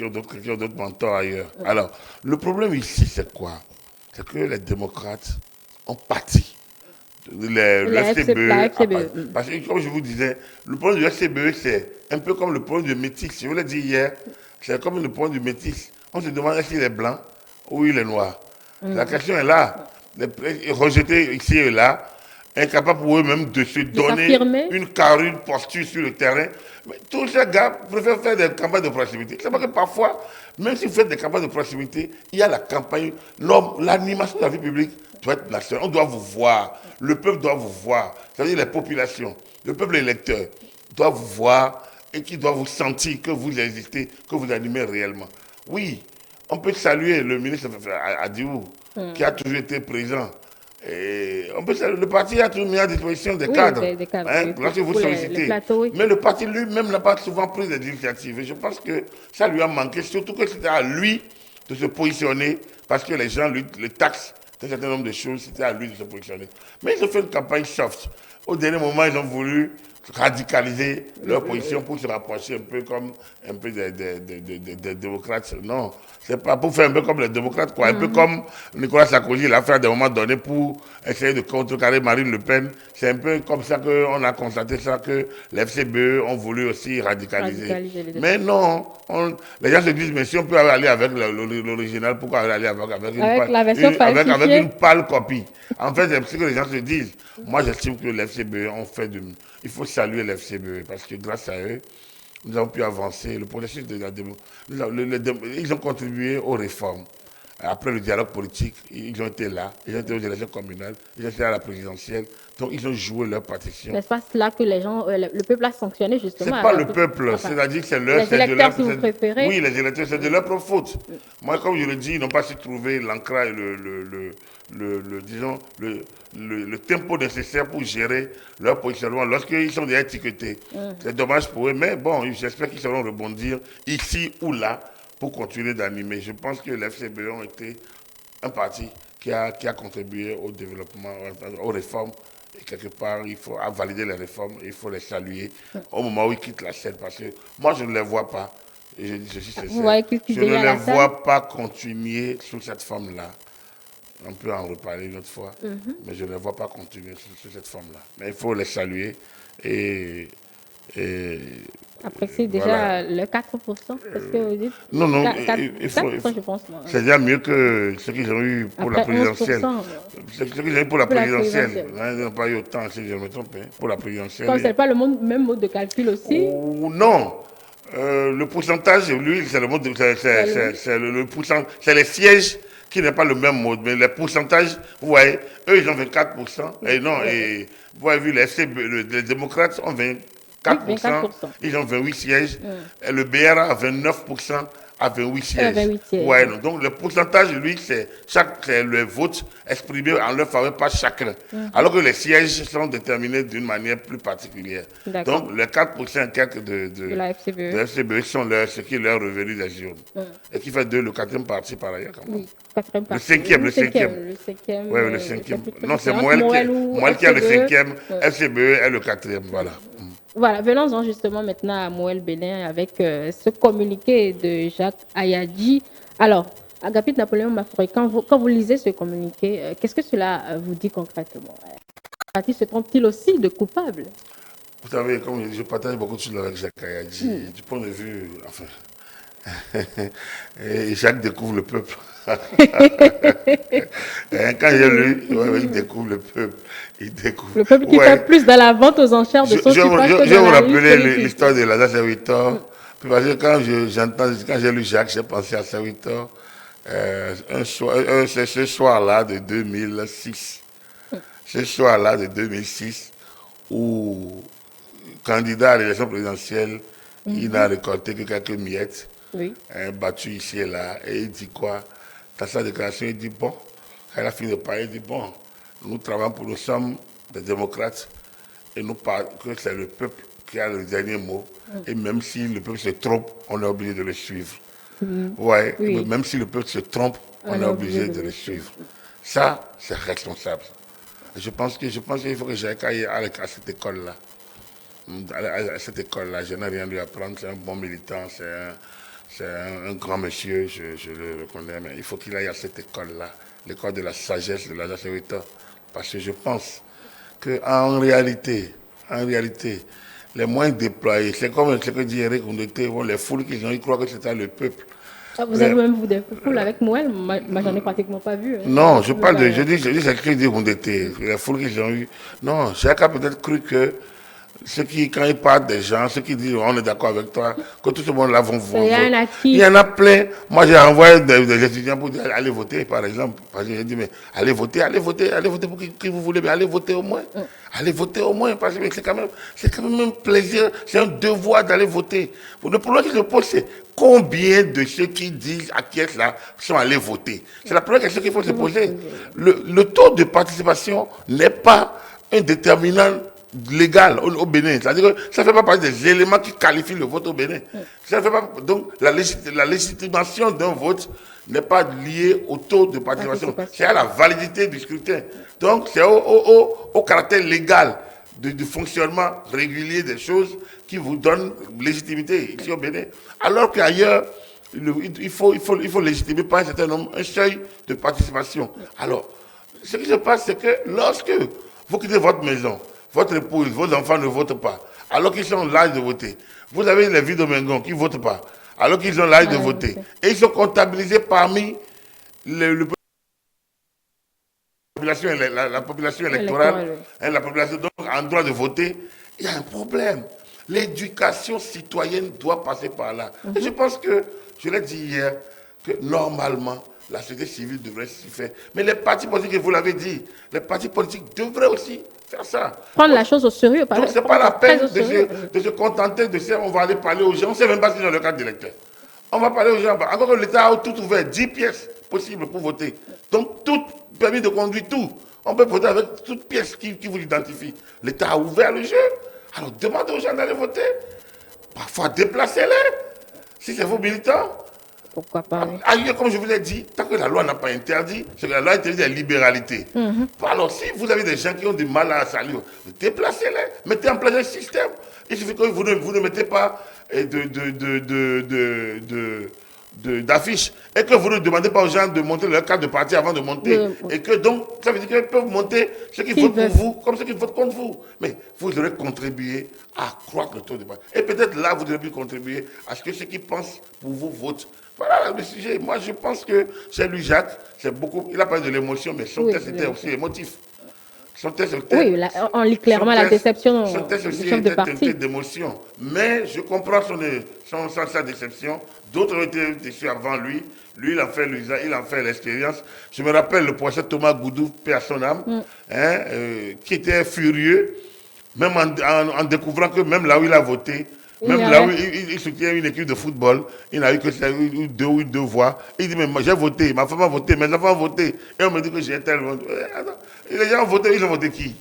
ont d'autres mentors ailleurs. Alors, le problème ici, c'est quoi? C'est que les démocrates ont parti. Le FCBE. Parce que, comme je vous disais, le problème du FCBE, c'est un peu comme le problème du métis. Je vous l'ai dit hier, c'est comme le problème du métis. On se demande est-ce qu'il est blanc ou il est noir. La question est là. Rejeter ici et là, incapables pour eux-mêmes de se donner une carrure posture sur le terrain. Mais tous ces gars préfèrent faire des campagnes de proximité. C'est parce que parfois, même si vous faites des campagnes de proximité, il y a la campagne, l'animation de la vie publique doit être nationale. On doit vous voir. Le peuple doit vous voir. C'est-à-dire les populations, le peuple électeur doit vous voir et qui doit vous sentir que vous existez, que vous animez réellement. Oui, on peut saluer le ministre Adiou, qui a toujours été présent. Et le parti a toujours mis à disposition des cadres, lorsque vous sollicitez. Mais le parti lui-même n'a pas souvent pris des initiatives. Et je pense que ça lui a manqué, surtout que c'était à lui de se positionner, parce que les gens le taxent d'un certain nombre de choses, c'était à lui de se positionner. Mais ils ont fait une campagne soft. Au dernier moment, ils ont voulu radicaliser leur position pour se rapprocher un peu des démocrates. Non, c'est pas pour faire un peu comme les démocrates, quoi. Un peu comme Nicolas Sarkozy l'a fait à des moments donnés pour essayer de contrecarrer Marine Le Pen. C'est un peu comme ça qu'on a constaté ça, que les FCBE ont voulu aussi radicaliser. Mais non, les gens se disent, mais si on peut aller avec l'original, pourquoi aller avec une pâle copie? En fait, c'est ce que les gens se disent. Moi, j'estime que les FCBE ont fait il faut saluer les FCBE parce que grâce à eux, nous avons pu avancer. Le processus de la démocratie, ils ont contribué aux réformes. Après le dialogue politique, ils ont été là, ils ont été aux élections communales, ils ont été à la présidentielle, donc ils ont joué leur partition. N'est-ce pas là que les gens, le peuple a sanctionné justement? C'est pas le peuple, c'est-à-dire que c'est leur... Les électeurs, si vous préférez. Oui, les électeurs, c'est de leur propre faute. Moi, comme je le dis, ils n'ont pas su trouver l'ancrage, disons, le tempo nécessaire pour gérer leur positionnement lorsqu'ils sont déjà étiquetés. C'est dommage pour eux, mais bon, j'espère qu'ils sauront rebondir ici ou là pour continuer d'animer. Je pense que les FCBE ont été un parti qui a contribué au développement, aux réformes. Et quelque part, il faut valider les réformes, il faut les saluer au moment où ils quittent la scène. Parce que moi, je ne les vois pas. Et je suis sincère. Je ne les vois pas continuer sous cette forme-là. On peut en reparler une autre fois. Mais je ne les vois pas continuer sous cette forme-là. Mais il faut les saluer et apprécier déjà le 4%, parce que vous dites... Non, 4, je pense. C'est déjà mieux que ce qu'ils ont eu pour la présidentielle. Ce qu'ils ont eu pour la présidentielle. Ils n'ont pas eu autant, si je me trompe, pour la présidentielle. Comme ce n'est pas le même mode de calcul aussi? Non. Le pourcentage, lui, c'est le mode c'est les sièges qui n'est pas le même mode, mais les pourcentages, vous voyez, eux, ils ont 24%. Et non, et vous avez vu, les démocrates ont 24%, ils ont 28 sièges. Et le BRA a 29% à 28 sièges. Ouais, non. Donc le pourcentage, lui, c'est le vote exprimé en leur faveur par chacun. Alors que les sièges sont déterminés d'une manière plus particulière. Donc les 4% quelques de la FCBE sont ce qui est leur revenu des urnes. Et qui fait le quatrième parti par ailleurs. Quand même. Le cinquième. Oui, le cinquième. Non, c'est Moël qui a le cinquième, FCBE est le quatrième. Voilà. Voilà, venons-en justement maintenant à Moël Bénin avec ce communiqué de Jacques Ayadji. Alors, Agapit Napoléon Mafouré, quand vous lisez ce communiqué, qu'est-ce que cela vous dit concrètement? Le parti se trompe-t-il aussi de coupable? Vous savez, comme je partage beaucoup de choses avec Jacques Ayadji, du point de vue, enfin, et Jacques découvre le peuple. Quand j'ai lu, il découvre le peuple. Le peuple qui fait plus dans la vente aux enchères de son suffrage que dans la lutte politique. Je vais vous rappeler l'histoire de Lazare Servitor. Parce que quand j'ai lu Jacques, j'ai pensé à Servitor. C'est ce soir-là de 2006. Ce soir-là de 2006, où, candidat à l'élection présidentielle, il n'a récolté que quelques miettes. Battu ici et là. Et il dit quoi? Dans sa déclaration, il dit bon, elle a fini de parler, il dit bon, nous travaillons nous sommes des démocrates et nous parlons que c'est le peuple qui a le dernier mot. Et même si le peuple se trompe, on est obligé de le suivre. Ouais, même si le peuple se trompe, on est obligé de le suivre. Ça, c'est responsable. Je pense qu'il faut que j'aille à cette école-là. À cette école-là, je n'ai rien à lui apprendre, c'est un bon militant, c'est un grand monsieur, je le reconnais, mais il faut qu'il aille à cette école-là, l'école de la sagesse de la Servitor. Parce que je pense qu'en réalité, les moyens déployés, c'est comme ce que dit Eric Koundété, les foules qu'ils ont, ils croient que c'était le peuple. Vous avez même vu des foules avec Moël, moi j'en ai pratiquement pas vu. Non, je dis ce que dit Koundété, les foules qu'ils ont eues. Non, chacun a peut-être cru que quand ils parlent des gens, ceux qui disent on est d'accord avec toi, que tout ce monde-là vont voter. Il y en a plein. Moi, j'ai envoyé des étudiants pour dire allez voter, par exemple. J'ai dit mais allez voter pour qui vous voulez, mais allez voter au moins. Allez voter au moins, parce que c'est quand même un plaisir, c'est un devoir d'aller voter. Le problème qui se pose, c'est combien de ceux qui disent à qui est là sont allés voter. C'est la première question qu'il faut se poser. Le taux de participation n'est pas un déterminant légal au Bénin. C'est-à-dire que ça ne fait pas partie des éléments qui qualifient le vote au Bénin. Ça fait pas, donc la légitimation d'un vote n'est pas liée au taux de participation. C'est à la validité du scrutin. Donc c'est au caractère légal du fonctionnement régulier des choses qui vous donnent légitimité ici au Bénin. Alors qu'ailleurs, il faut légitimer par un certain nombre, un seuil de participation. Alors, ce qui se passe, c'est que lorsque vous quittez votre maison, votre épouse, vos enfants ne votent pas, alors qu'ils sont l'âge de voter, vous avez les villes de Mengon qui ne votent pas, alors qu'ils ont l'âge de voter, et ils sont comptabilisés parmi le la population électorale, hein, la population donc en droit de voter, il y a un problème. L'éducation citoyenne doit passer par là. Et je pense que, je l'ai dit hier, que normalement, la société civile devrait s'y faire. Mais les partis politiques, vous l'avez dit, les partis politiques devraient aussi faire ça. Prendre la chose au sérieux. Donc, ce n'est pas la peine de se contenter de ça, on va aller parler aux gens. On ne sait même pas si dans le cadre d'électeur. On va parler aux gens. Encore que l'État a tout ouvert, 10 pièces possibles pour voter. Donc, tout permis de conduire, tout. On peut voter avec toute pièce qui vous identifie. L'État a ouvert le jeu. Alors, demandez aux gens d'aller voter. Parfois, déplacez-les. Si c'est vos militants. Pourquoi pas? Ailleurs, comme je vous l'ai dit, tant que la loi n'a pas interdit, c'est que la loi interdit la libéralité. Alors, si vous avez des gens qui ont du mal à saluer, déplacez-les. Mettez en place un système. Il suffit que vous ne mettez pas d'affiches et que vous ne demandez pas aux gens de monter leur carte de parti avant de monter. Et que donc, ça veut dire qu'ils peuvent monter ceux qui votent pour vous comme ceux qui votent contre vous. Mais vous aurez contribué à accroître le taux de parti. Et peut-être là, vous aurez pu contribuer à ce que ceux qui pensent pour vous votent. Voilà le sujet. Moi, je pense que chez lui, Jacques, c'est beaucoup. Il a parlé de l'émotion, mais son texte était aussi émotif. Oui, on lit clairement la déception du chef de parti. Son d'émotion. Mais je comprends sa déception. D'autres ont été déçus avant lui. Lui, il en fait l'expérience. Je me rappelle le professeur Thomas Goudou, paix à son âme, qui était furieux, même en découvrant que même là où il a voté, même là où il soutient une équipe de football, il n'a eu que deux voix. Il dit, mais moi j'ai voté, ma femme a voté, mes enfants ont voté. Et on me dit que j'ai tellement... Les gens ont voté, ils ont voté qui?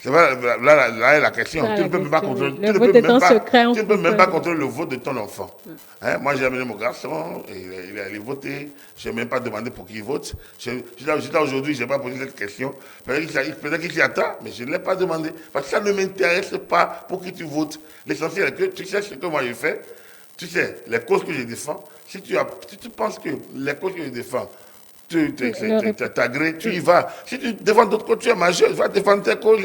C'est là est la question. Tu ne peux même pas contrôler. Tu ne peux même pas contrôler le vote de ton enfant. Hein? Moi, j'ai amené mon garçon, il est allé voter. Je n'ai même pas demandé pour qui il vote. Aujourd'hui, je n'ai pas posé cette question. Peut-être qu'il s'y attend, mais je ne l'ai pas demandé. Parce que ça ne m'intéresse pas pour qui tu votes. L'essentiel est que tu sais ce que moi je fais. Tu sais, les causes que je défends. Si tu penses que les causes que je défends, tu y vas. Si tu défends d'autres causes, tu es majeur, tu vas défendre tes causes,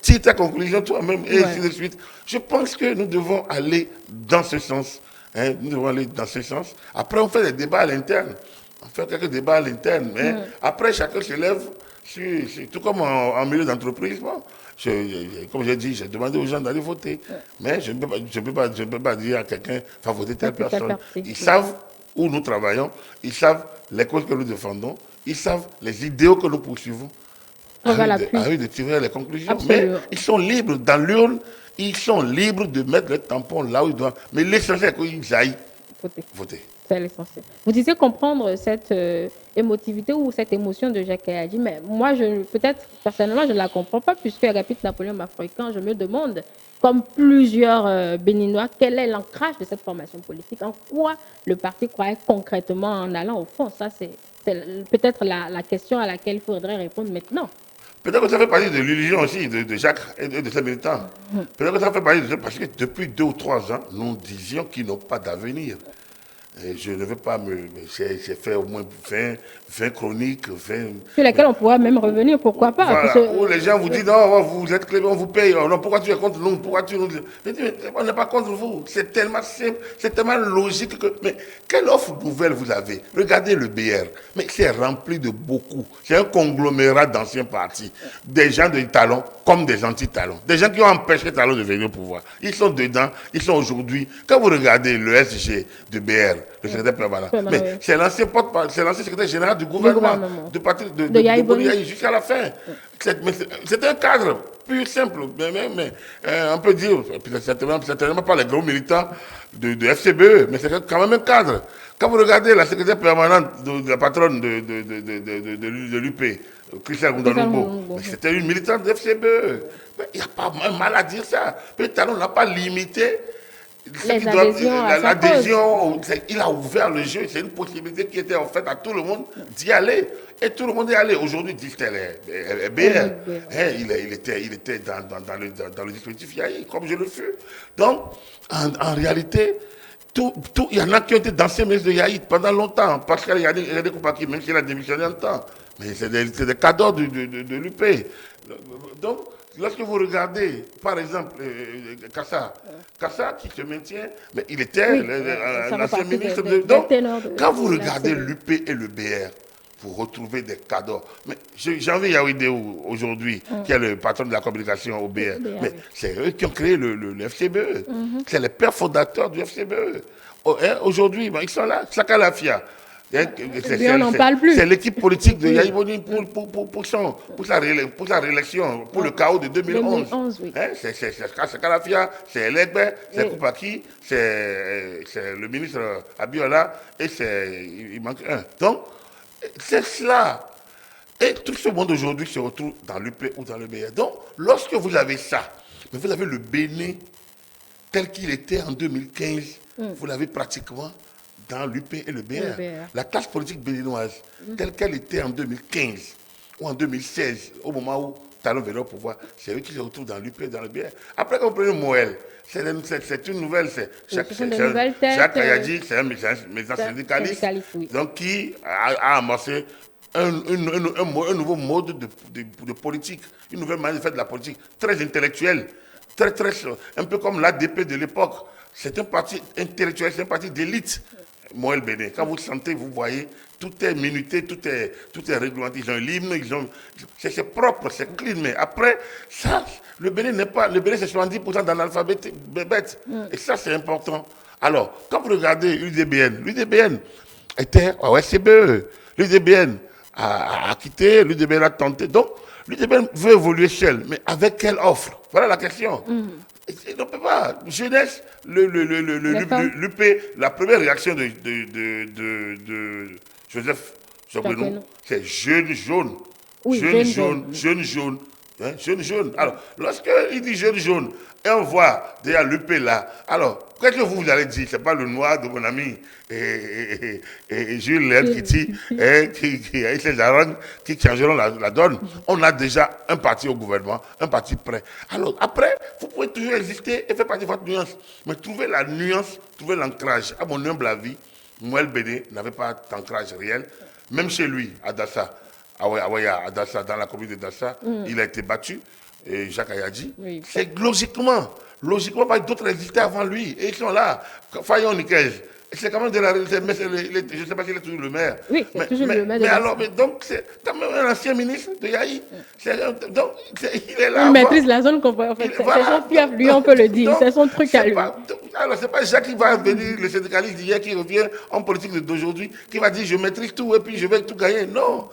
tire ta conclusion toi-même, et ainsi de suite. Je pense que nous devons aller dans ce sens. Hein, nous devons aller dans ce sens. Après, on fait des débats à l'interne. On fait quelques débats à l'interne, mais après, chacun se lève, tout comme en milieu d'entreprise. Bon, comme j'ai dit, j'ai demandé aux gens d'aller voter. Mais je ne peux pas dire à quelqu'un, va voter telle personne. Ils savent où nous travaillons, ils savent les causes que nous défendons, ils savent les idéaux que nous poursuivons, à eux de tirer les conclusions. Absolument. Mais ils sont libres dans l'urne, ils sont libres de mettre le tampon là où ils doivent. Mais l'essentiel, c'est qu'ils aillent voter. C'est l'essentiel. Vous disiez comprendre cette émotivité ou cette émotion de Jacques Kayadji, mais moi, peut-être personnellement, je ne la comprends pas, puisque Agapit Napoléon Mafroikan, je me demande, comme plusieurs Béninois, quel est l'ancrage de cette formation politique? En quoi le parti croyait concrètement en allant au fond? Ça, c'est peut-être la question à laquelle il faudrait répondre maintenant. Peut-être que ça fait partie de l'illusion aussi de Jacques et de ses militants. Peut-être que ça fait partie de ça, parce que depuis 2 ou 3 ans, nous disions qu'ils n'ont pas d'avenir. Et je ne veux pas j'ai fait au moins 20 chroniques, 20... Sur lesquelles on pourra même revenir, pourquoi pas? Voilà, où les gens vous disent, non, vous êtes clément, on vous paye. Non, pourquoi tu es contre nous? Pourquoi tu nous... Je dis, mais on n'est pas contre vous. C'est tellement simple, c'est tellement logique que... Mais quelle offre nouvelle vous avez? Regardez le BR. Mais c'est rempli de beaucoup. C'est un conglomérat d'anciens partis. Des gens de talent comme des anti-talents. Des gens qui ont empêché Talon de venir au pouvoir. Ils sont dedans, ils sont aujourd'hui... Quand vous regardez le SG de BR, le secrétaire permanent. Mais c'est l'ancien secrétaire général du gouvernement, du parti de Yahi jusqu'à la fin. C'est un cadre pur, simple, mais on peut dire, certainement pas les gros militants de FCBE, mais c'est quand même un cadre. Quand vous regardez la secrétaire permanente de la patronne de l'UP, Christian Goundanoumbo, c'était une militante de FCBE. Il n'y a pas mal à dire ça. Le Talon n'a pas limité les adhésions à sa cause. L'adhésion, il a ouvert le jeu, c'est une possibilité qui était offerte à tout le monde d'y aller. Et tout le monde est allé. Aujourd'hui, disent-elle est BR. Il était dans le dispositif Yahi, comme je le fus. Donc, en réalité, il y en a qui ont été d'anciens ministres de Yahi pendant longtemps. Pascal Yadé Koupaki, même s'il a démissionné en temps. Mais c'est des cadres de l'UP. Donc, lorsque vous regardez, par exemple, Kassa qui se maintient, mais il était l'ancien ministre de... Donc, quand vous regardez l'UP et le BR, vous retrouvez des cadres. Mais Janvier Yaouidéou, aujourd'hui, qui est le patron de la communication au BR, mais c'est eux qui ont créé le FCBE. C'est les pères fondateurs du FCBE. Aujourd'hui, ils sont là. Sakalafia. On n'en parle plus. C'est l'équipe politique de Yahi Boni pour sa réélection, pour le chaos de 2011. Oui. C'est Kalafia, c'est Elegbe, c'est Koupaki, c'est le ministre Abiola et il manque un. Donc, c'est cela. Et tout ce monde aujourd'hui se retrouve dans l'UP ou dans le BR. Donc, lorsque vous avez ça, mais vous avez le Bénin tel qu'il était en 2015, vous l'avez pratiquement dans l'UP et le BR. La classe politique béninoise, telle qu'elle était en 2015 ou en 2016, au moment où Talon venait au pouvoir, c'est eux qui se retrouvent dans l'UP et dans le BR. Après, quand vous prenez Moël, c'est une nouvelle, Jacques Kayadji, c'est un médecin syndicaliste, donc qui a amorcé un nouveau mode de politique, une nouvelle manière de faire de la politique, très intellectuelle, un peu comme l'ADP de l'époque. C'est un parti intellectuel, c'est un parti d'élite. Moël Bénin, quand vous sentez, vous voyez, tout est minuté, tout est réglementé. Ils ont l'hymne, c'est propre, c'est clean. Mais après, ça, le Bénin c'est 70% d'analphabètes bêtes. Et ça, c'est important. Alors, quand vous regardez l'UDBN était au SCBE. L'UDBN a quitté, l'UDBN a tenté. Donc, l'UDBN veut évoluer seul, mais avec quelle offre? Voilà la question. On ne peut pas. Jeunesse, l'UP, la première réaction de Joseph Chobrenou, c'est jeune jaune. Oui, jeune jaune. Hein, jeune jaune. Alors, lorsqu'il dit jeune jaune, et on voit déjà l'UP là, alors, qu'est-ce que vous allez dire? Ce n'est pas le noir de mon ami et Jules Léon qui ses harangues qui changeront la donne. On a déjà un parti au gouvernement, un parti prêt. Alors, après, vous pouvez toujours exister et faire partie de votre nuance. Mais trouvez la nuance, trouvez l'ancrage. À mon humble avis, Moël Béné n'avait pas d'ancrage réel, même chez lui, à Dassa. À Dassa, dans la commune de Dassa, il a été battu, et Jacques Ayadji. Oui. C'est logiquement, parce que d'autres existaient avant lui, et ils sont là. Fayon Nikej, c'est quand même de la réalité, mais je ne sais pas s'il est toujours le maire. Oui, c'est toujours le maire de Dassa. Mais donc, c'est quand même un ancien ministre de Yahi. Donc, il est là. Il maîtrise la zone qu'on voit, en fait. C'est son fief, lui, on peut le dire. C'est son truc à lui. Alors, c'est pas Jacques qui va venir, le syndicaliste d'hier qui revient en politique d'aujourd'hui, qui va dire je maîtrise tout et puis je vais tout gagner. Non,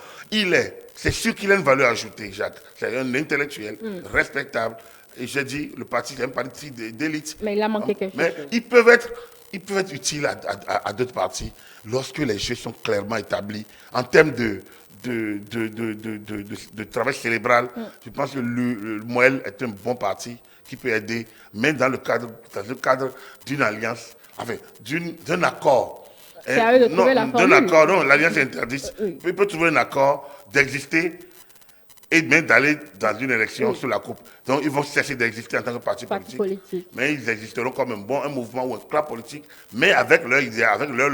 c'est sûr qu'il a une valeur ajoutée, Jacques. C'est un intellectuel, respectable. Et j'ai dit, le parti, c'est un parti d'élite. Mais il a manqué quelque chose. Mais ils peuvent être utiles à d'autres partis lorsque les jeux sont clairement établis en termes de travail cérébral. Je pense que le Moël est un bon parti qui peut aider, mais dans le cadre d'une alliance, enfin, d'un accord. C'est à eux de trouver la formule. D'un accord, non, l'alliance est interdite. Il peut trouver un accord d'exister et même d'aller dans une élection sous la coupe. Donc, ils vont cesser d'exister en tant que parti politique. Mais ils existeront comme un mouvement ou un club politique, mais avec leur idée, avec leur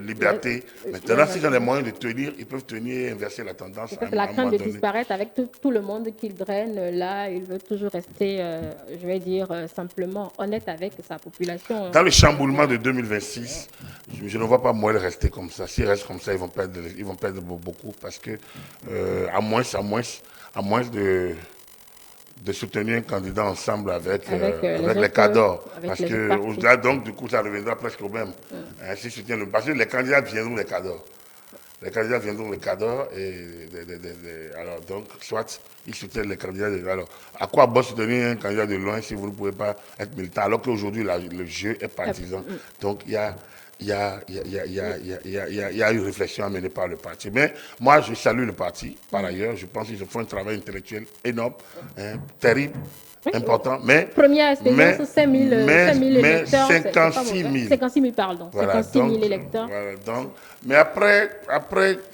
liberté. Maintenant, s'ils ont les moyens de tenir, ils peuvent tenir et inverser la tendance. C'est la crainte de disparaître avec tout le monde qu'ils drainent. Là, il veut toujours rester, je vais dire, simplement honnête avec sa population. Dans le chamboulement de 2026, je ne vois pas Moël rester comme ça. S'ils restent comme ça, ils vont perdre beaucoup parce que, à moins de soutenir un candidat ensemble avec les cadors. Parce que là, donc, du coup, ça reviendra presque au même. Parce que les candidats viendront les cadors. Les candidats viendront les cadors et alors donc, soit ils soutiennent les candidats. Alors, à quoi bon soutenir un candidat de loin si vous ne pouvez pas être militant? Alors qu'aujourd'hui, le jeu est partisan. Donc, il y a une réflexion à mener par le parti. Mais moi, je salue le parti. Par ailleurs, je pense qu'ils font un travail intellectuel énorme, hein, terrible, important. Mais première expérience, 5 000 électeurs. 56 000. 56 000, pardon. Voilà, 56 000 électeurs. Voilà, donc, mais après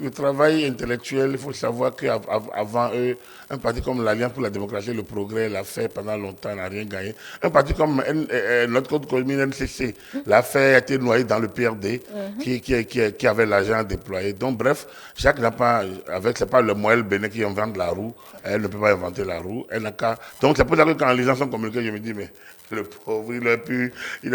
le travail intellectuel, il faut savoir qu'avant eux, un parti comme l'Alliance pour la démocratie et le progrès l'a fait pendant longtemps, n'a rien gagné. Un parti comme notre code commune NCC l'a fait, a été noyé dans le PRD, qui avait l'argent à déployer. Donc bref, Jacques n'a pas, c'est pas le Moël Bénin qui invente la roue, elle ne peut pas inventer la roue. Elle n'a qu'à. Donc c'est pour ça que quand les gens sont communiqués, je me dis, mais le pauvre, il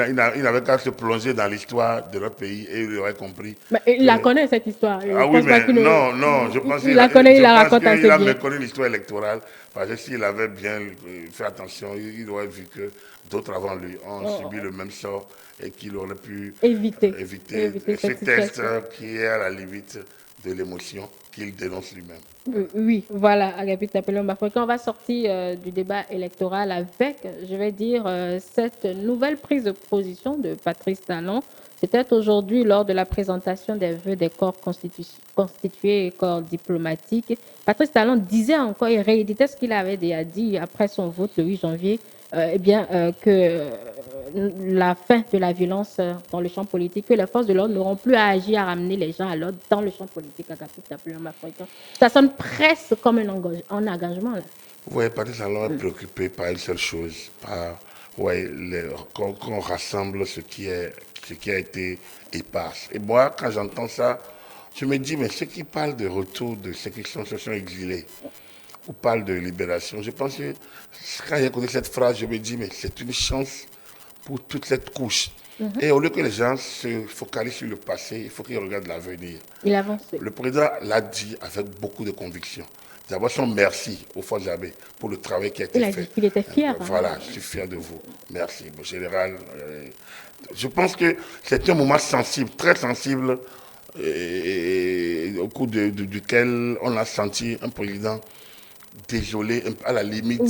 n'avait qu'à se plonger dans l'histoire de notre pays et il aurait compris. Mais il la connaît, cette histoire. Ah oui, mais non, je pense qu'il la connaît, il la raconte assez bien. Il a méconnu l'histoire électorale, parce que s'il avait bien fait attention, il aurait vu que d'autres avant lui ont subi le même sort et qu'il aurait pu éviter ce texte qui est à la limite de l'émotion qu'il dénonce lui-même. Oui, voilà, Agapit Tapelomba. Quand on va sortir du débat électoral avec, je vais dire, cette nouvelle prise de position de Patrice Talon, c'était aujourd'hui lors de la présentation des vœux des corps constitués et corps diplomatiques. Patrice Talon disait encore et rééditait ce qu'il avait déjà dit après son vote le 8 janvier, que la fin de la violence dans le champ politique, que les forces de l'ordre n'auront plus à agir à ramener les gens à l'ordre dans le champ politique. Ça sonne presque comme un engagement. Là. Oui, Patrice Talon est préoccupé par une seule chose, qu'on rassemble ce qui a été éparse. Et moi, quand j'entends ça, je me dis, mais ceux qui parlent de retour de ceux qui se sont exilés, ou parlent de libération, je pense que quand j'ai écouté cette phrase, je me dis, mais c'est une chance pour toute cette couche. Et au lieu que les gens se focalisent sur le passé, il faut qu'ils regardent l'avenir. Il avance. Le président l'a dit avec beaucoup de conviction. D'abord, son merci aux forces armées pour le travail qui a été fait. Il a dit qu'il était fier. Voilà, je suis fier de vous. Merci, mon général. Je pense que c'est un moment sensible, très sensible, au cours duquel on a senti un président désolé, à la limite,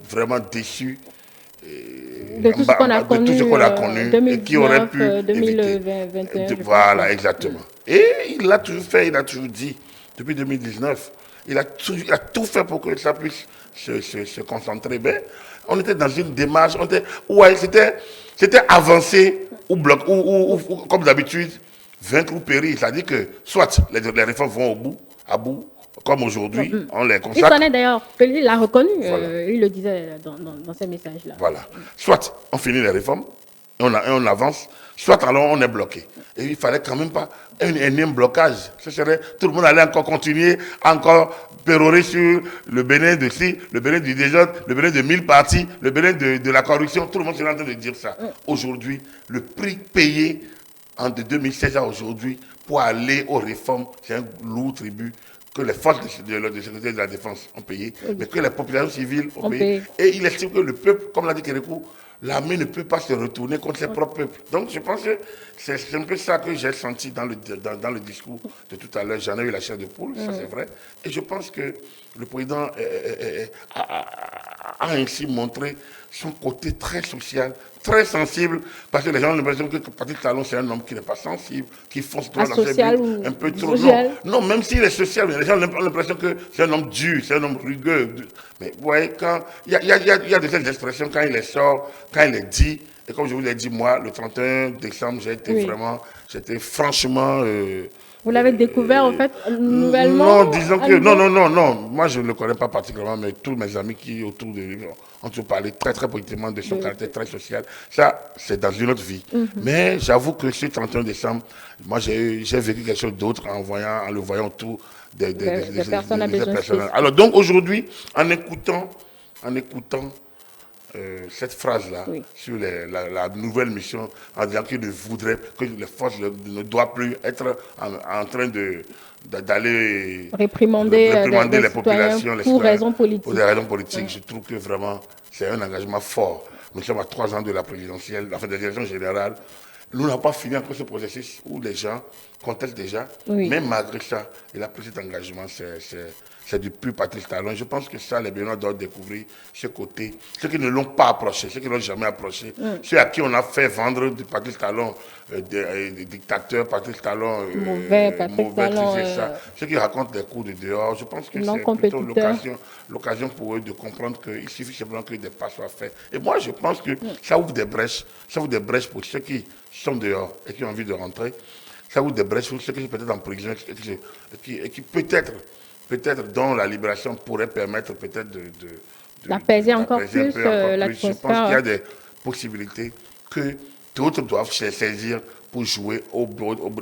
vraiment déçu. De tout ce qu'on a connu, 2019, et qui aurait pu 2021. Voilà, exactement. Et il l'a toujours fait, il a toujours dit, depuis 2019, il a tout fait pour que ça puisse se concentrer. Mais on était dans une démarche, c'était avancé ou comme d'habitude, vaincre ou périr. C'est-à-dire que soit les réformes vont à bout, comme aujourd'hui, on les consacre. Il s'en est d'ailleurs, il l'a reconnu, voilà. Il le disait dans ces messages-là. Voilà. Soit on finit les réformes, et on avance, soit alors on est bloqué. Et il ne fallait quand même pas un énième blocage. Tout le monde allait encore continuer, encore pérorer sur le Bénin de ci, le Bénin du désordre, le Bénin de 1000 partis, le Bénin de la corruption. Tout le monde est en train de dire ça. Aujourd'hui, le prix payé entre 2016 à aujourd'hui pour aller aux réformes, c'est un lourd tribut que les forces de sécurité de la défense ont payé, mais que les populations civiles ont payé. Et il estime que le peuple, comme l'a dit Kérékou, l'armée ne peut pas se retourner contre ses propres peuples. Donc je pense que c'est un peu ça que j'ai senti dans le discours de tout à l'heure. J'en ai eu la chair de poule, ça c'est vrai. Et je pense que le président a ainsi montré son côté très social, très sensible, parce que les gens ont l'impression que Patrice Talon, c'est un homme qui n'est pas sensible, qui fonce droit dans ses buts, un peu trop. Non, même s'il est social, mais les gens ont l'impression que c'est un homme dur, c'est un homme rugueux. Mais vous voyez, il y a de ces expressions, quand il les sort, quand il les dit, et comme je vous l'ai dit, moi, le 31 décembre, j'étais franchement... Vous l'avez découvert, en fait, nouvellement? Non, disons que... Non. Moi, je ne le connais pas particulièrement, mais tous mes amis qui, autour de lui, ont toujours parlé très, très positivement de son caractère très social. Ça, c'est dans une autre vie. Mais j'avoue que ce 31 décembre, moi, j'ai vécu quelque chose d'autre en le voyant autour des personnes. Alors, donc, aujourd'hui, en écoutant cette phrase-là sur la nouvelle mission, en disant qu'il ne voudrait que les forces ne doivent plus être en train d'aller réprimander les populations pour des raisons politiques. Je trouve que vraiment c'est un engagement fort. Nous sommes à 3 ans de la présidentielle, enfin des élections générales. Nous n'avons pas fini encore ce processus où les gens contestent déjà. Mais malgré ça, il a pris cet engagement. c'est du pur Patrice Talon. Je pense que ça, les Béninois doivent découvrir ce côté. Ceux qui ne l'ont pas approché, ceux qui ne l'ont jamais approché, ceux à qui on a fait vendre du Patrice Talon, des dictateurs, Patrice Talon, Mauvais, Patrice Talon, ceux qui racontent des coups de dehors, je pense que c'est plutôt l'occasion pour eux de comprendre qu'il suffit simplement que des pas soient faits. Et moi, je pense que ça ouvre des brèches. Ça ouvre des brèches pour ceux qui sont dehors et qui ont envie de rentrer. Ça ouvre des brèches pour ceux qui sont peut-être en prison et qui peut-être dont la libération pourrait permettre peut-être d'apaiser encore plus l'atmosphère. Je pense qu'il y a des possibilités que d'autres doivent se saisir pour jouer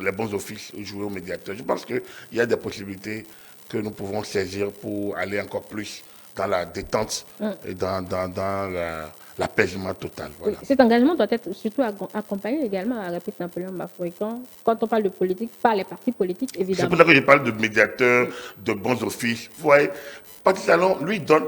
les bons offices, jouer aux médiateurs. Je pense qu'il y a des possibilités que nous pouvons saisir pour aller encore plus dans la détente et dans l'apaisement total. Voilà. Oui, cet engagement doit être surtout accompagné également, répète Napoléon Bafouécan, quand on parle de politique, par les partis politiques, évidemment. C'est pour ça que je parle de médiateurs, de bons offices. Vous voyez, Patrice Talon, lui, donne...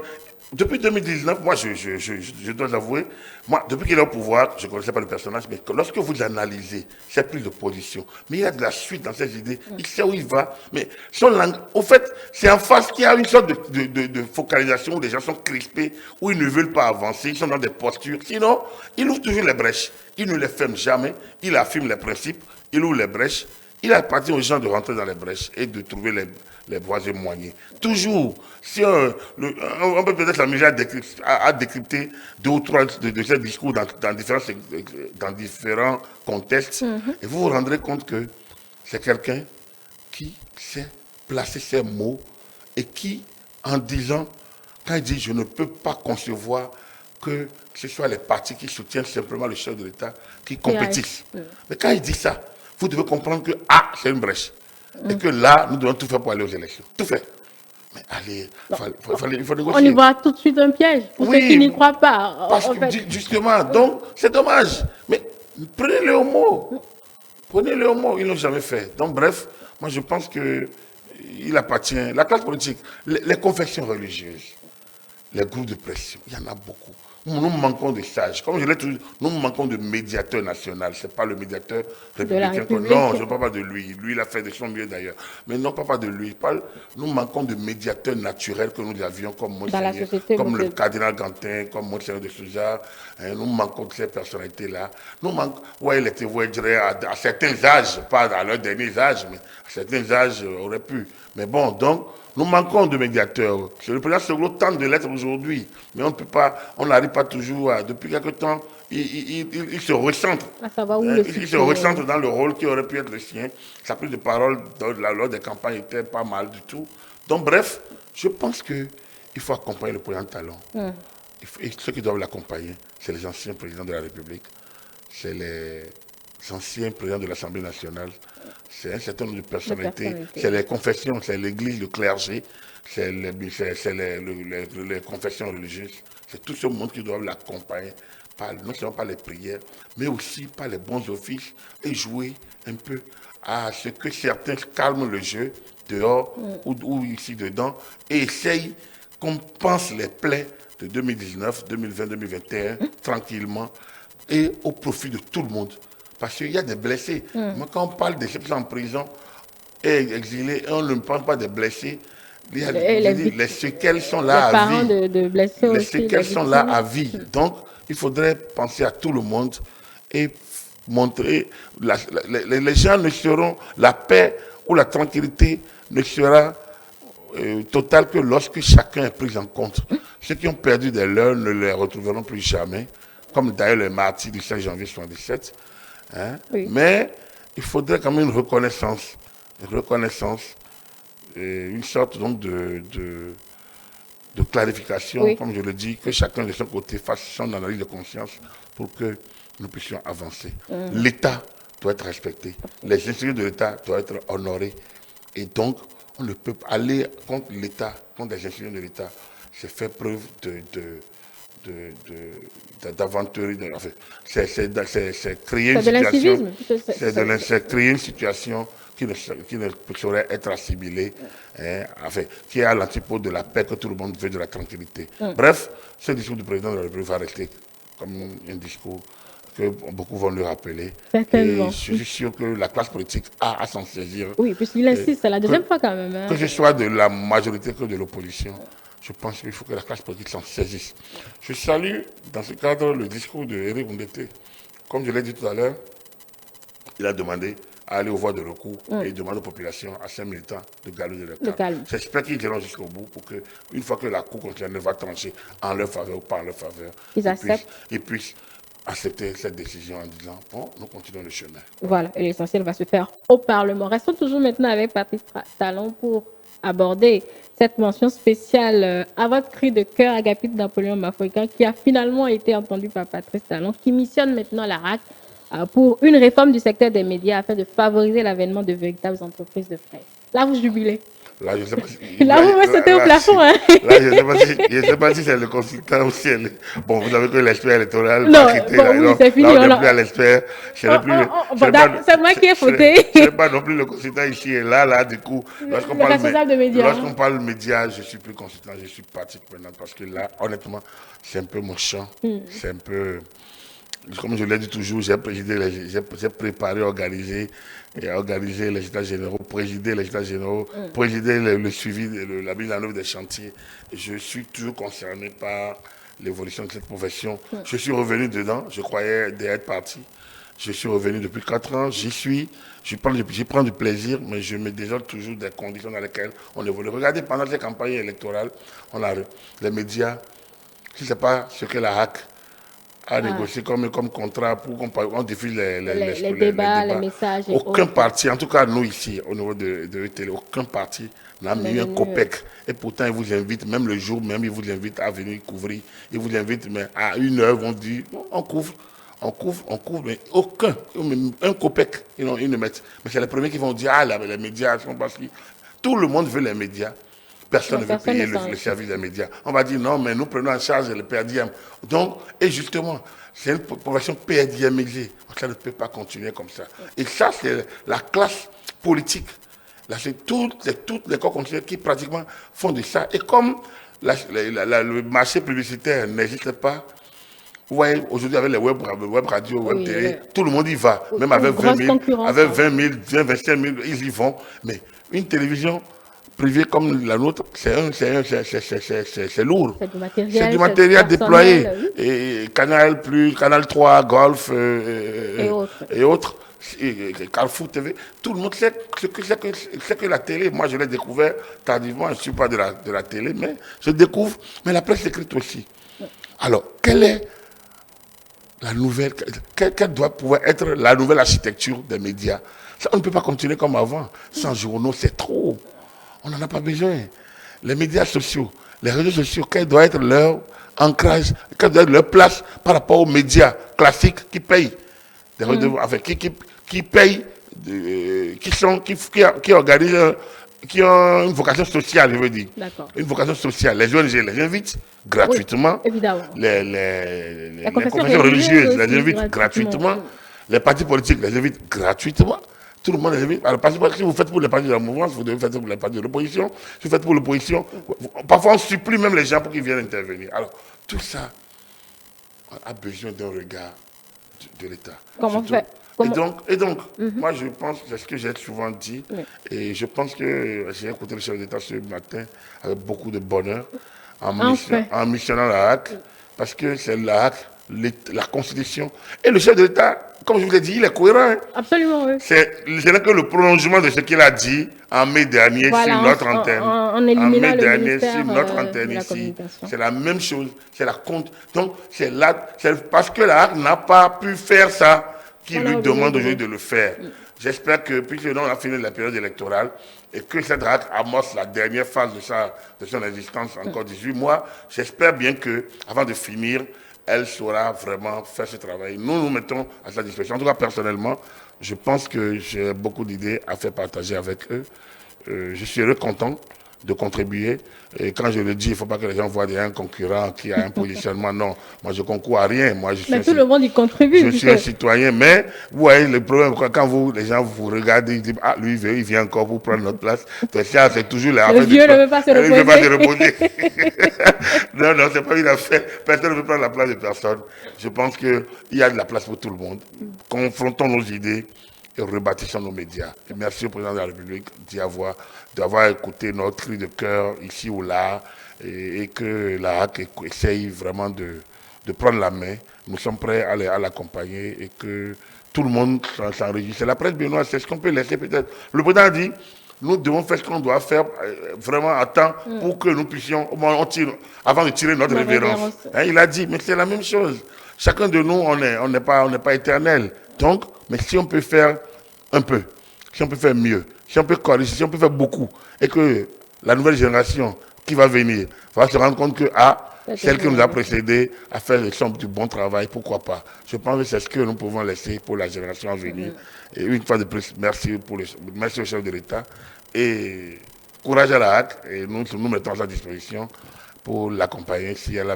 Depuis 2019, moi, je dois avouer, moi, depuis qu'il est au pouvoir, je ne connaissais pas le personnage, mais lorsque vous analysez ses prises de position, mais il a de la suite dans ses idées, il sait où il va, mais son langue, au fait, c'est en face qu'il y a une sorte de focalisation où les gens sont crispés, où ils ne veulent pas avancer, ils sont dans des postures. Sinon, il ouvre toujours les brèches, il ne les ferme jamais, il affirme les principes, il ouvre les brèches. Il appartient aux gens de rentrer dans les brèches et de trouver les voies et moyens. Toujours, si on peut peut-être s'amuser à décrypter 2 ou 3 de ces discours dans différents contextes, et vous vous rendrez compte que c'est quelqu'un qui sait placer ses mots et qui, en disant, quand il dit « je ne peux pas concevoir que ce soit les partis qui soutiennent simplement le chef de l'État qui compétissent ». Mais quand il dit ça, vous devez comprendre que c'est une brèche. Et que là, nous devons tout faire pour aller aux élections. Tout faire. Mais allez, il faut négocier. On y voit tout de suite un piège pour ceux qui n'y croient pas. Parce que justement, donc, c'est dommage. Mais prenez-le au mot. Prenez-le au mot. Ils ne l'ont jamais fait. Donc, bref, moi, je pense qu'il appartient. La classe politique, les confessions religieuses, les groupes de pression, il y en a beaucoup. Nous manquons de sages. Comme je l'ai toujours dit, nous manquons de médiateur national. Ce n'est pas le médiateur républicain. Non, je ne parle pas de lui. Lui, il a fait de son mieux d'ailleurs. Mais non, pas de lui. Nous manquons de médiateurs naturels que nous avions comme Monseigneur, comme le cardinal Gantin, comme Monseigneur de Souza. Nous manquons de ces personnalités-là. Nous manquons, ouais, il était, à certains âges, pas à leurs derniers âges, mais à certains âges, aurait pu. Mais bon, donc, nous manquons de médiateurs. Le président Soglo tente de l'être aujourd'hui, mais on ne peut pas, on n'arrive pas toujours à. Depuis quelque temps, il se recentre. Il se recentre dans le rôle qui aurait pu être le sien. Sa prise de parole lors des campagnes était pas mal du tout. Donc, bref, je pense qu'il faut accompagner le président Talon. Et ceux qui doivent l'accompagner, c'est les anciens présidents de la République, c'est les anciens présidents de l'Assemblée nationale, c'est un certain nombre de personnalités, c'est les confessions, c'est l'église, le clergé, c'est les confessions religieuses, c'est tout ce monde qui doit l'accompagner, non seulement par les prières, mais aussi par les bons offices et jouer un peu à ce que certains calment le jeu dehors ou ici dedans et essayent qu'on pense les plaies de 2019, 2020, 2021 tranquillement et au profit de tout le monde. Parce qu'il y a des blessés. Moi, quand on parle des gens qui sont en prison et exilés, on ne parle pas des blessés. Les séquelles sont là à vie. Les séquelles sont là à vie. Donc, il faudrait penser à tout le monde et montrer. Les gens ne seront. La paix ou la tranquillité ne sera totale que lorsque chacun est pris en compte. Ceux qui ont perdu des leurs ne les retrouveront plus jamais. Comme d'ailleurs les martyrs du 5 janvier 1977. Hein? Oui. Mais il faudrait quand même une reconnaissance, une sorte donc de clarification, comme je le dis, que chacun de son côté fasse son analyse de conscience pour que nous puissions avancer. L'État doit être respecté, les institutions de l'État doivent être honorées, et donc on ne peut pas aller contre l'État, contre les institutions de l'État, c'est faire preuve d'aventurerie, enfin, c'est créer une situation, c'est créer une situation qui ne saurait être assimilée, enfin, qui est à l'antipode de la paix que tout le monde veut, de la tranquillité. Bref, ce discours du président de la République va rester comme un discours que beaucoup vont le rappeler. Certainement. Et je suis sûr que la classe politique a à s'en saisir. Oui, puisqu'il insiste, c'est la deuxième fois quand même. Hein. Que ce soit de la majorité que de l'opposition, je pense qu'il faut que la classe politique s'en saisisse. Je salue dans ce cadre le discours de Éric Ndete. Comme je l'ai dit tout à l'heure, il a demandé à aller aux voies de recours et il demande aux populations, à ces militants, de garder le calme. J'espère qu'ils iront jusqu'au bout pour qu'une fois que la Cour constitutionnelle va trancher en leur faveur ou pas en leur faveur, ils puissent accepter cette décision en disant, bon, nous continuons le chemin. Voilà, et l'essentiel va se faire au Parlement. Restons toujours maintenant avec Patrice Talon pour aborder cette mention spéciale à votre cri de cœur, Agapite Napoléon Mafoikan, qui a finalement été entendu par Patrice Talon, qui missionne maintenant la RAC pour une réforme du secteur des médias afin de favoriser l'avènement de véritables entreprises de presse. Là, vous jubilez. Là, je sais pas si, là, vous me sautez au plafond. Hein. Là, je ne sais pas si c'est le consultant ou si elle... Bon, vous savez que l'expert électoral va quitter. Bon, oui, c'est fini. Là, on n'est plus à l'expert. C'est moi qui ai fauté. Je ne sais pas non plus le consultant ici et là, du coup. Lorsqu'on parle médias, je ne suis plus consultant, je suis partie prenante parce que là, honnêtement, c'est un peu mon champ. C'est un peu... Comme je l'ai dit toujours, j'ai préparé, organisé les états généraux, présidé les états généraux, présidé le suivi, la mise en œuvre des chantiers. Je suis toujours concerné par l'évolution de cette profession. Je suis revenu dedans, je croyais d'être parti. Je suis revenu depuis 4 ans, j'y suis, j'y prends du plaisir, mais je me désole toujours des conditions dans lesquelles on évolue. Regardez, pendant ces campagnes électorales, on a les médias, si ce n'est pas ce que la RAC a négocié comme contrat pour qu'on diffuse les débats, les messages. Aucun parti, en tout cas nous ici, au niveau de télé, aucun parti n'a mis un copec. Et pourtant, ils vous invitent, même le jour même, ils vous invitent à venir couvrir. Ils vous invitent, mais à 1h, on dit, on couvre, mais aucun, un copec, ils ne mettent. Mais c'est les premiers qui vont dire, les médias sont parce que tout le monde veut les médias. Personne ne veut payer le service des médias. On va dire non, mais nous prenons en charge le PRDM. Donc, et justement, c'est une profession PRDMisée. Ça ne peut pas continuer comme ça. Et ça, c'est la classe politique. Là, c'est toutes les corps constitutionnels qui pratiquement font de ça. Et comme le marché publicitaire n'existe pas, vous voyez, aujourd'hui, avec les web radios, web télé, tout le monde y va. Même avec 20 000, 25 000, ils y vont. Mais une télévision privé comme la nôtre, c'est lourd. C'est du matériel déployé. Et Canal+, Canal 3, Golf et autres. Et Carrefour TV, tout le monde sait que la télé. Moi, je l'ai découvert tardivement. Je ne suis pas de la télé, mais je découvre. Mais la presse écrite aussi. Alors, quelle est la nouvelle, quelle doit pouvoir être la nouvelle architecture des médias? Ça, on ne peut pas continuer comme avant. Sans journaux, c'est trop. On n'en a pas besoin. Les médias sociaux, les réseaux sociaux, quel doit être leur ancrage, quelle doit être leur place par rapport aux médias classiques qui payent, qui payent, qui organisent, qui ont une vocation sociale, je veux dire. Une vocation sociale. Les ONG les invitent gratuitement. Oui, évidemment. Les confessions religieuses les invitent gratuitement. Les partis politiques les invitent gratuitement. Tout le monde les invite. Alors, parce que si vous faites pour les partis de la mouvance, vous devez faire pour les partis de l'opposition. Si vous faites pour l'opposition, parfois on supplie même les gens pour qu'ils viennent intervenir. Alors, tout ça a besoin d'un regard de l'État. Comment faire? Et donc, moi je pense, c'est ce que j'ai souvent dit, et je pense que j'ai écouté le chef d'État ce matin avec beaucoup de bonheur en missionnant la HAC, parce que c'est la HAC, la Constitution. Et le chef de l'État, comme je vous l'ai dit, il est cohérent. Hein. Absolument, oui. Ce n'est que le prolongement de ce qu'il a dit en mai dernier sur notre antenne. En mai dernier sur notre antenne ici. C'est la même chose. C'est la compte. Donc, c'est parce que la HAC n'a pas pu faire ça qu'il lui demande aujourd'hui de le faire. J'espère que, puisque nous, on a fini la période électorale, et que cette RAC amorce la dernière phase de son existence, encore 18 mois, j'espère bien que, avant de finir, elle saura vraiment faire ce travail. Nous nous mettons à sa disposition. En tout cas, personnellement, je pense que j'ai beaucoup d'idées à faire partager avec eux. Je suis heureux, content de contribuer. Et quand je le dis, il ne faut pas que les gens voient un concurrent qui a un positionnement. Non, moi je concours à rien. Moi, Mais tout le monde y contribue. Je suis un citoyen, mais vous voyez le problème, quand les gens vous regardent, ils disent ah lui il vient encore pour prendre notre place. C'est toujours la Le vieux ne veut pas se reposer. Il ne veut pas se reposer. Non, non, c'est pas une affaire. Personne ne veut prendre la place de personne. Je pense qu'il y a de la place pour tout le monde. Confrontons nos idées et rebâtissons nos médias. Et merci au président de la République d'avoir écouté notre cri de cœur ici ou là et que la HAC essaye vraiment de prendre la main. Nous sommes prêts à l'accompagner et que tout le monde s'enregistre. La presse béninoise, c'est ce qu'on peut laisser peut-être. Le président a dit, nous devons faire ce qu'on doit faire vraiment à temps pour que nous puissions, avant de tirer notre révérence. Hein, il a dit, mais c'est la même chose. Chacun de nous, on n'est pas éternel. Donc, mais si on peut faire un peu, si on peut faire mieux, si on peut corriger, si on peut faire beaucoup, et que la nouvelle génération qui va venir va se rendre compte que, celle qui nous a précédés a fait du bon travail, pourquoi pas. Je pense que c'est ce que nous pouvons laisser pour la génération à venir. Et une fois de plus, merci au chef de l'État. Et courage à la HAC, et nous mettons à sa disposition pour l'accompagner si elle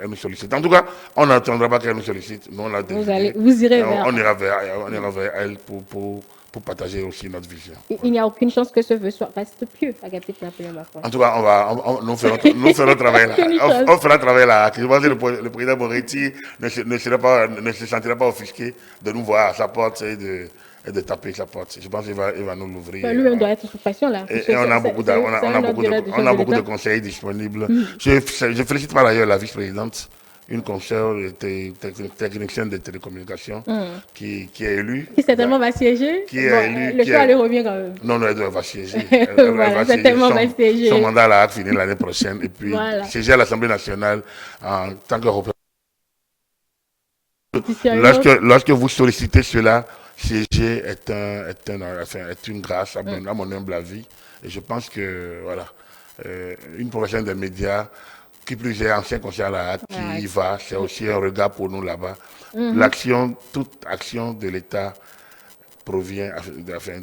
nous sollicite. En tout cas, on n'attendra pas qu'elle nous sollicite. Nous, on a vous irez vers on ira vers elle pour partager aussi notre vision. Il n'y a aucune chance que ce vœu reste pieux, Agapit Napoléon Bafoué. En tout cas, nous ferons travailler là. On fera travailler là. Je pense que le président Moretti ne se sentira pas offusqué de nous voir à sa porte et de taper sa porte. Je pense qu'il va nous l'ouvrir. Lui-même doit être sous pression là. Et on a beaucoup de conseils disponibles. Je félicite par ailleurs la vice-présidente, une conseillère technicienne de télécommunications qui est élue. Qui certainement va siéger. Qui est élue. Le choix lui revient quand même. Non, elle va siéger. Voilà, certainement va siéger. Son mandat là a fini l'année prochaine. Et puis siéger à l'Assemblée nationale en tant que représentant. Lorsque vous sollicitez cela, siéger est une grâce à mon humble avis. Et je pense que, voilà, une professionnelle des médias, qui plus est ancien conseiller à la HAC, qui y va, c'est aussi un regard pour nous là-bas. Toute action de l'État provient,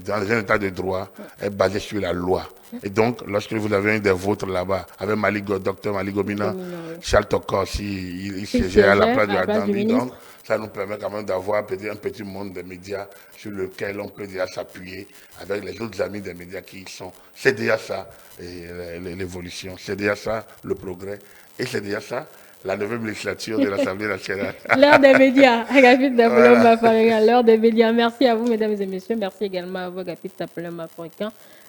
dans un état de droit, est basée sur la loi. Et donc, lorsque vous avez un des vôtres là-bas, avec docteur Mali Gomina, Charles Tokos, il siégeait à la place de Adambi, donc ça nous permet quand même d'avoir un petit monde de médias sur lequel on peut déjà s'appuyer avec les autres amis des médias qui y sont. C'est déjà ça, l'évolution, c'est déjà ça, le progrès, et c'est déjà ça, la 9e législature de l'Assemblée nationale. L'heure des médias, Agapit Napoléon Bafoué, l'heure des médias. Merci à vous, mesdames et messieurs. Merci également à vous, Agapit Napoléon Bafoué.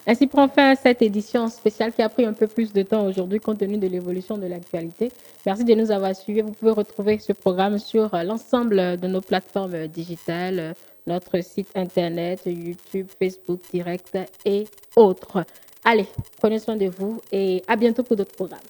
Ainsi prend fin cette édition spéciale qui a pris un peu plus de temps aujourd'hui compte tenu de l'évolution de l'actualité. Merci de nous avoir suivis. Vous pouvez retrouver ce programme sur l'ensemble de nos plateformes digitales, notre site internet, YouTube, Facebook Direct et autres. Allez, prenez soin de vous et à bientôt pour d'autres programmes.